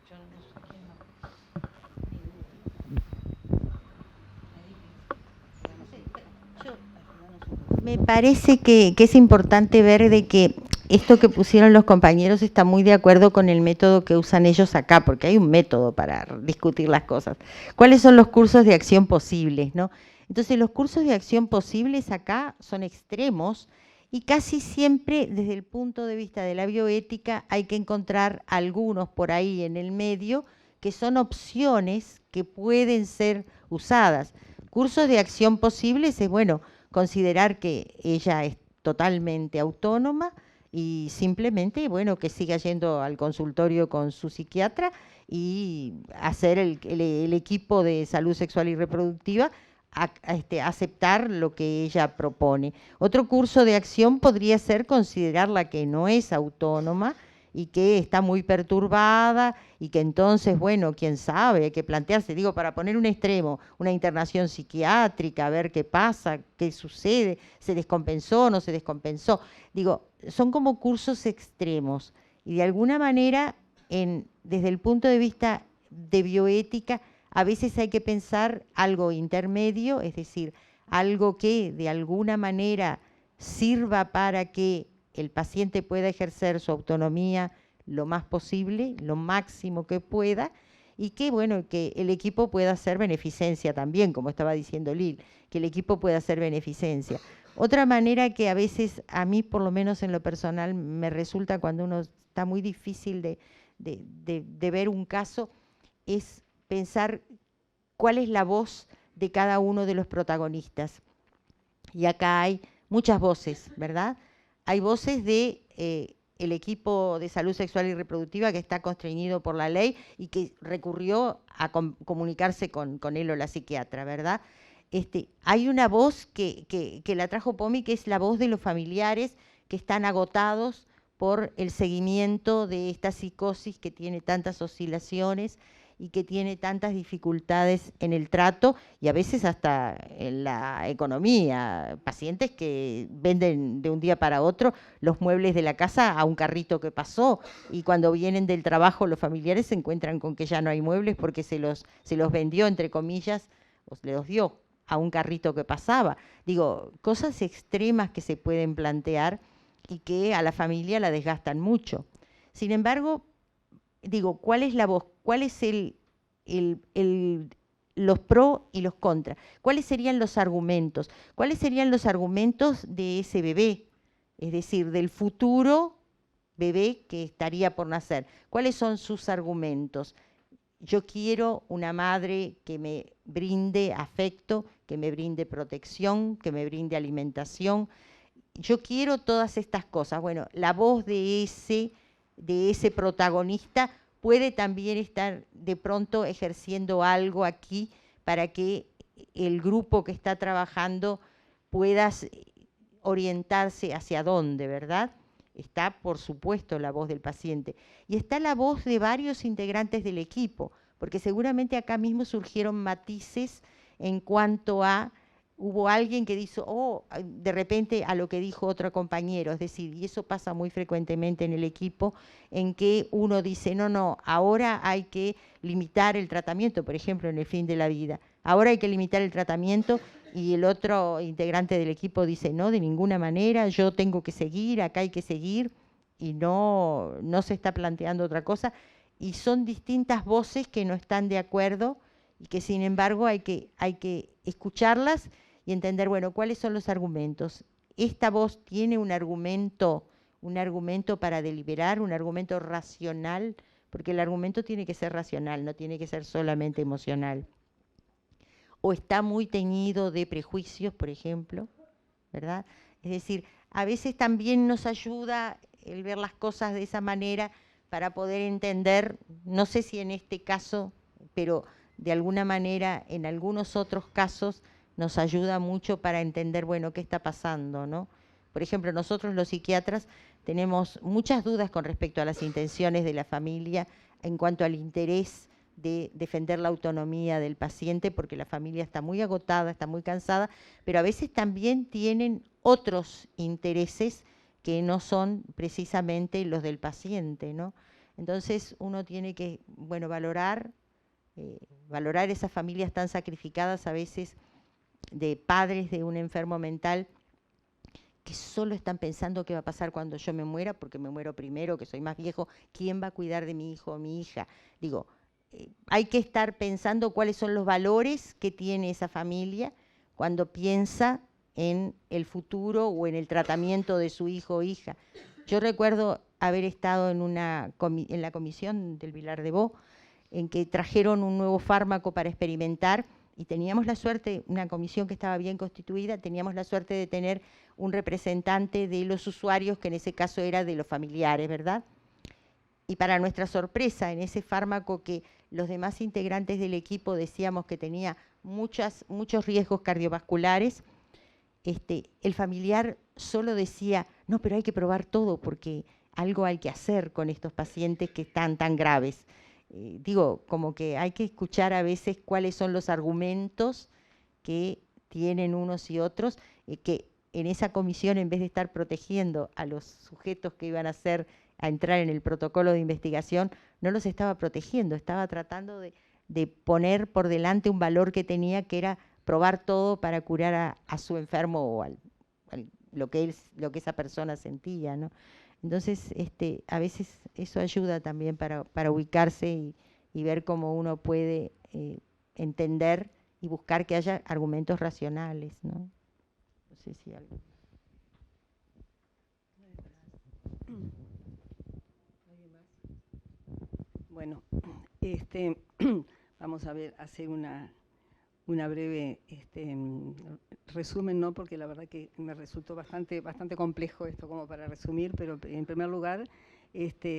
D: Me parece que es importante ver de que esto que pusieron los compañeros está muy de acuerdo con el método que usan ellos acá, porque hay un método para discutir las cosas. ¿Cuáles son los cursos de acción posibles, no? Entonces, los cursos de acción posibles acá son extremos y casi siempre, desde el punto de vista de la bioética, hay que encontrar algunos por ahí en el medio que son opciones que pueden ser usadas. Cursos de acción posibles es, bueno, considerar que ella es totalmente autónoma y simplemente, bueno, que siga yendo al consultorio con su psiquiatra y hacer el equipo de salud sexual y reproductiva aceptar lo que ella propone. Otro curso de acción podría ser considerarla que no es autónoma y que está muy perturbada y que entonces, bueno, quién sabe, hay que plantearse, digo, para poner un extremo, una internación psiquiátrica, a ver qué pasa, qué sucede, se descompensó, no se descompensó. Digo, son como cursos extremos y de alguna manera, desde el punto de vista de bioética, a veces hay que pensar algo intermedio, es decir, algo que de alguna manera sirva para que el paciente pueda ejercer su autonomía lo más posible, lo máximo que pueda, y que, bueno, que el equipo pueda hacer beneficencia también, como estaba diciendo Lil, que el equipo pueda hacer beneficencia. Otra manera que a veces, a mí por lo menos en lo personal, me resulta cuando uno está muy difícil de ver un caso, es pensar cuál es la voz de cada uno de los protagonistas. Y acá hay muchas voces, ¿verdad? Hay voces de el equipo de salud sexual y reproductiva que está constreñido por la ley y que recurrió a comunicarse con él o la psiquiatra, ¿verdad? Hay una voz que la trajo Pomi, que es la voz de los familiares que están agotados por el seguimiento de esta psicosis que tiene tantas oscilaciones y que tiene tantas dificultades en el trato y a veces hasta en la economía. Pacientes que venden de un día para otro los muebles de la casa a un carrito que pasó y cuando vienen del trabajo los familiares se encuentran con que ya no hay muebles porque se los vendió, entre comillas, o se los dio a un carrito que pasaba. Digo, cosas extremas que se pueden plantear y que a la familia la desgastan mucho. Sin embargo, digo, ¿cuál es la voz? ¿Cuáles son los pros y los contras? ¿Cuáles serían los argumentos? ¿Cuáles serían los argumentos de ese bebé? Es decir, del futuro bebé que estaría por nacer. ¿Cuáles son sus argumentos? Yo quiero una madre que me brinde afecto, que me brinde protección, que me brinde alimentación. Yo quiero todas estas cosas. Bueno, la voz de ese protagonista puede también estar de pronto ejerciendo algo aquí para que el grupo que está trabajando pueda orientarse hacia dónde, ¿verdad? Está, por supuesto, la voz del paciente. Y está la voz de varios integrantes del equipo, porque seguramente acá mismo surgieron matices en cuanto a hubo alguien que dijo, de repente a lo que dijo otro compañero, es decir, y eso pasa muy frecuentemente en el equipo, en que uno dice, no, ahora hay que limitar el tratamiento, por ejemplo, en el fin de la vida, ahora hay que limitar el tratamiento, y el otro integrante del equipo dice, no, de ninguna manera, yo tengo que seguir, acá hay que seguir, y no se está planteando otra cosa, y son distintas voces que no están de acuerdo, y que sin embargo hay que escucharlas y entender, bueno, cuáles son los argumentos. Esta voz tiene un argumento para deliberar, un argumento racional, porque el argumento tiene que ser racional, no tiene que ser solamente emocional. O está muy teñido de prejuicios, por ejemplo, ¿verdad? Es decir, a veces también nos ayuda el ver las cosas de esa manera para poder entender, no sé si en este caso, pero de alguna manera en algunos otros casos nos ayuda mucho para entender, bueno, qué está pasando, ¿no? Por ejemplo, nosotros los psiquiatras tenemos muchas dudas con respecto a las intenciones de la familia en cuanto al interés de defender la autonomía del paciente, porque la familia está muy agotada, está muy cansada, pero a veces también tienen otros intereses que no son precisamente los del paciente, ¿no? Entonces uno tiene que, bueno, valorar esas familias tan sacrificadas a veces de padres de un enfermo mental que solo están pensando qué va a pasar cuando yo me muera, porque me muero primero, que soy más viejo, ¿quién va a cuidar de mi hijo o mi hija? Digo, hay que estar pensando cuáles son los valores que tiene esa familia cuando piensa en el futuro o en el tratamiento de su hijo o hija. Yo recuerdo haber estado en la comisión del Vilar de Bo, en que trajeron un nuevo fármaco para experimentar, y teníamos la suerte, una comisión que estaba bien constituida, teníamos la suerte de tener un representante de los usuarios, que en ese caso era de los familiares, ¿verdad? Y para nuestra sorpresa, en ese fármaco que los demás integrantes del equipo decíamos que tenía muchos riesgos cardiovasculares, el familiar solo decía, no, pero hay que probar todo porque algo hay que hacer con estos pacientes que están tan graves. Digo, como que hay que escuchar a veces cuáles son los argumentos que tienen unos y otros, que en esa comisión, en vez de estar protegiendo a los sujetos que iban a entrar en el protocolo de investigación, no los estaba protegiendo, estaba tratando de poner por delante un valor que tenía, que era probar todo para curar a su enfermo o lo que esa persona sentía, ¿no? Entonces, a veces eso ayuda también para ubicarse y ver cómo uno puede entender y buscar que haya argumentos racionales, ¿no? No sé si algo.
B: Bueno, vamos a hacer una breve resumen, ¿no? Porque la verdad que me resultó bastante complejo esto como para resumir, pero en primer lugar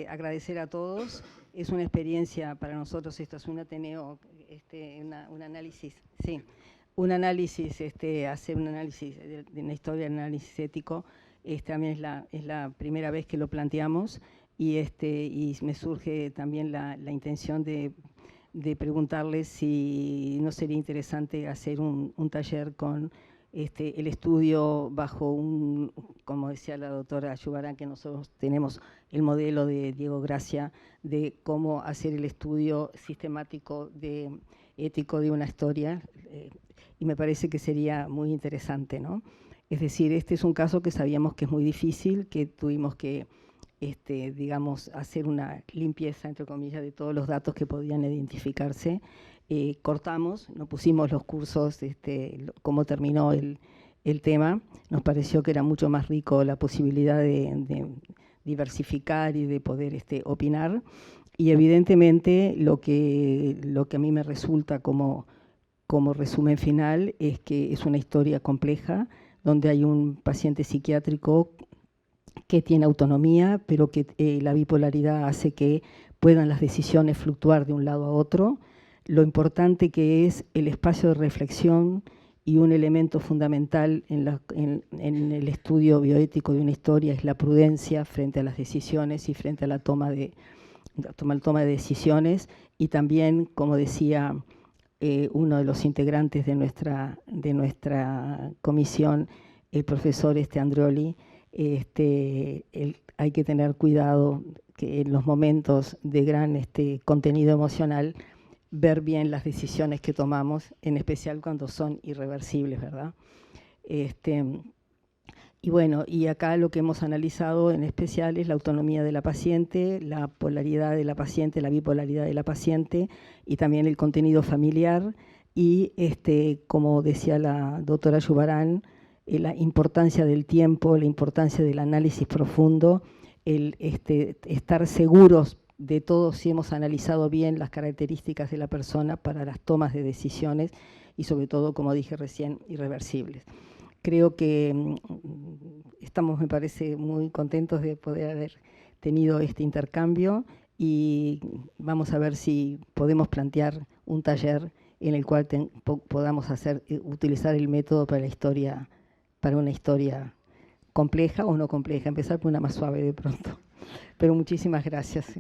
B: agradecer a todos. Es una experiencia para nosotros, esto es un Ateneo, un análisis, sí, hacer un análisis de una historia, de análisis ético. También es la primera vez que lo planteamos, y me surge también la intención de preguntarles si no sería interesante hacer un taller con el estudio bajo como decía la doctora Ayubarán, que nosotros tenemos el modelo de Diego Gracia de cómo hacer el estudio sistemático ético de una historia, y me parece que sería muy interesante, ¿no? Es decir, este es un caso que sabíamos que es muy difícil, que tuvimos que digamos, hacer una limpieza, entre comillas, de todos los datos que podían identificarse. Cortamos, no pusimos los cursos, cómo terminó el tema. Nos pareció que era mucho más rico la posibilidad de diversificar y de poder opinar. Y evidentemente lo que a mí me resulta como resumen final es que es una historia compleja, donde hay un paciente psiquiátrico que tiene autonomía, pero que la bipolaridad hace que puedan las decisiones fluctuar de un lado a otro. Lo importante que es el espacio de reflexión, y un elemento fundamental en el estudio bioético de una historia es la prudencia frente a las decisiones y frente a la toma de decisiones. Y también, como decía uno de los integrantes de nuestra comisión, el profesor Andreoli, hay que tener cuidado que en los momentos de gran contenido emocional, ver bien las decisiones que tomamos, en especial cuando son irreversibles, ¿verdad? Y bueno, y acá lo que hemos analizado en especial es la autonomía de la paciente, la polaridad de la paciente, la bipolaridad de la paciente, y también el contenido familiar, y como decía la doctora Ayubarán, la importancia del tiempo, la importancia del análisis profundo, el estar seguros de todo si hemos analizado bien las características de la persona para las tomas de decisiones, y sobre todo, como dije recién, irreversibles. Creo que estamos, me parece, muy contentos de poder haber tenido este intercambio y vamos a ver si podemos plantear un taller en el cual podamos utilizar el método para una historia compleja o no compleja, empezar por una más suave de pronto. Pero muchísimas gracias.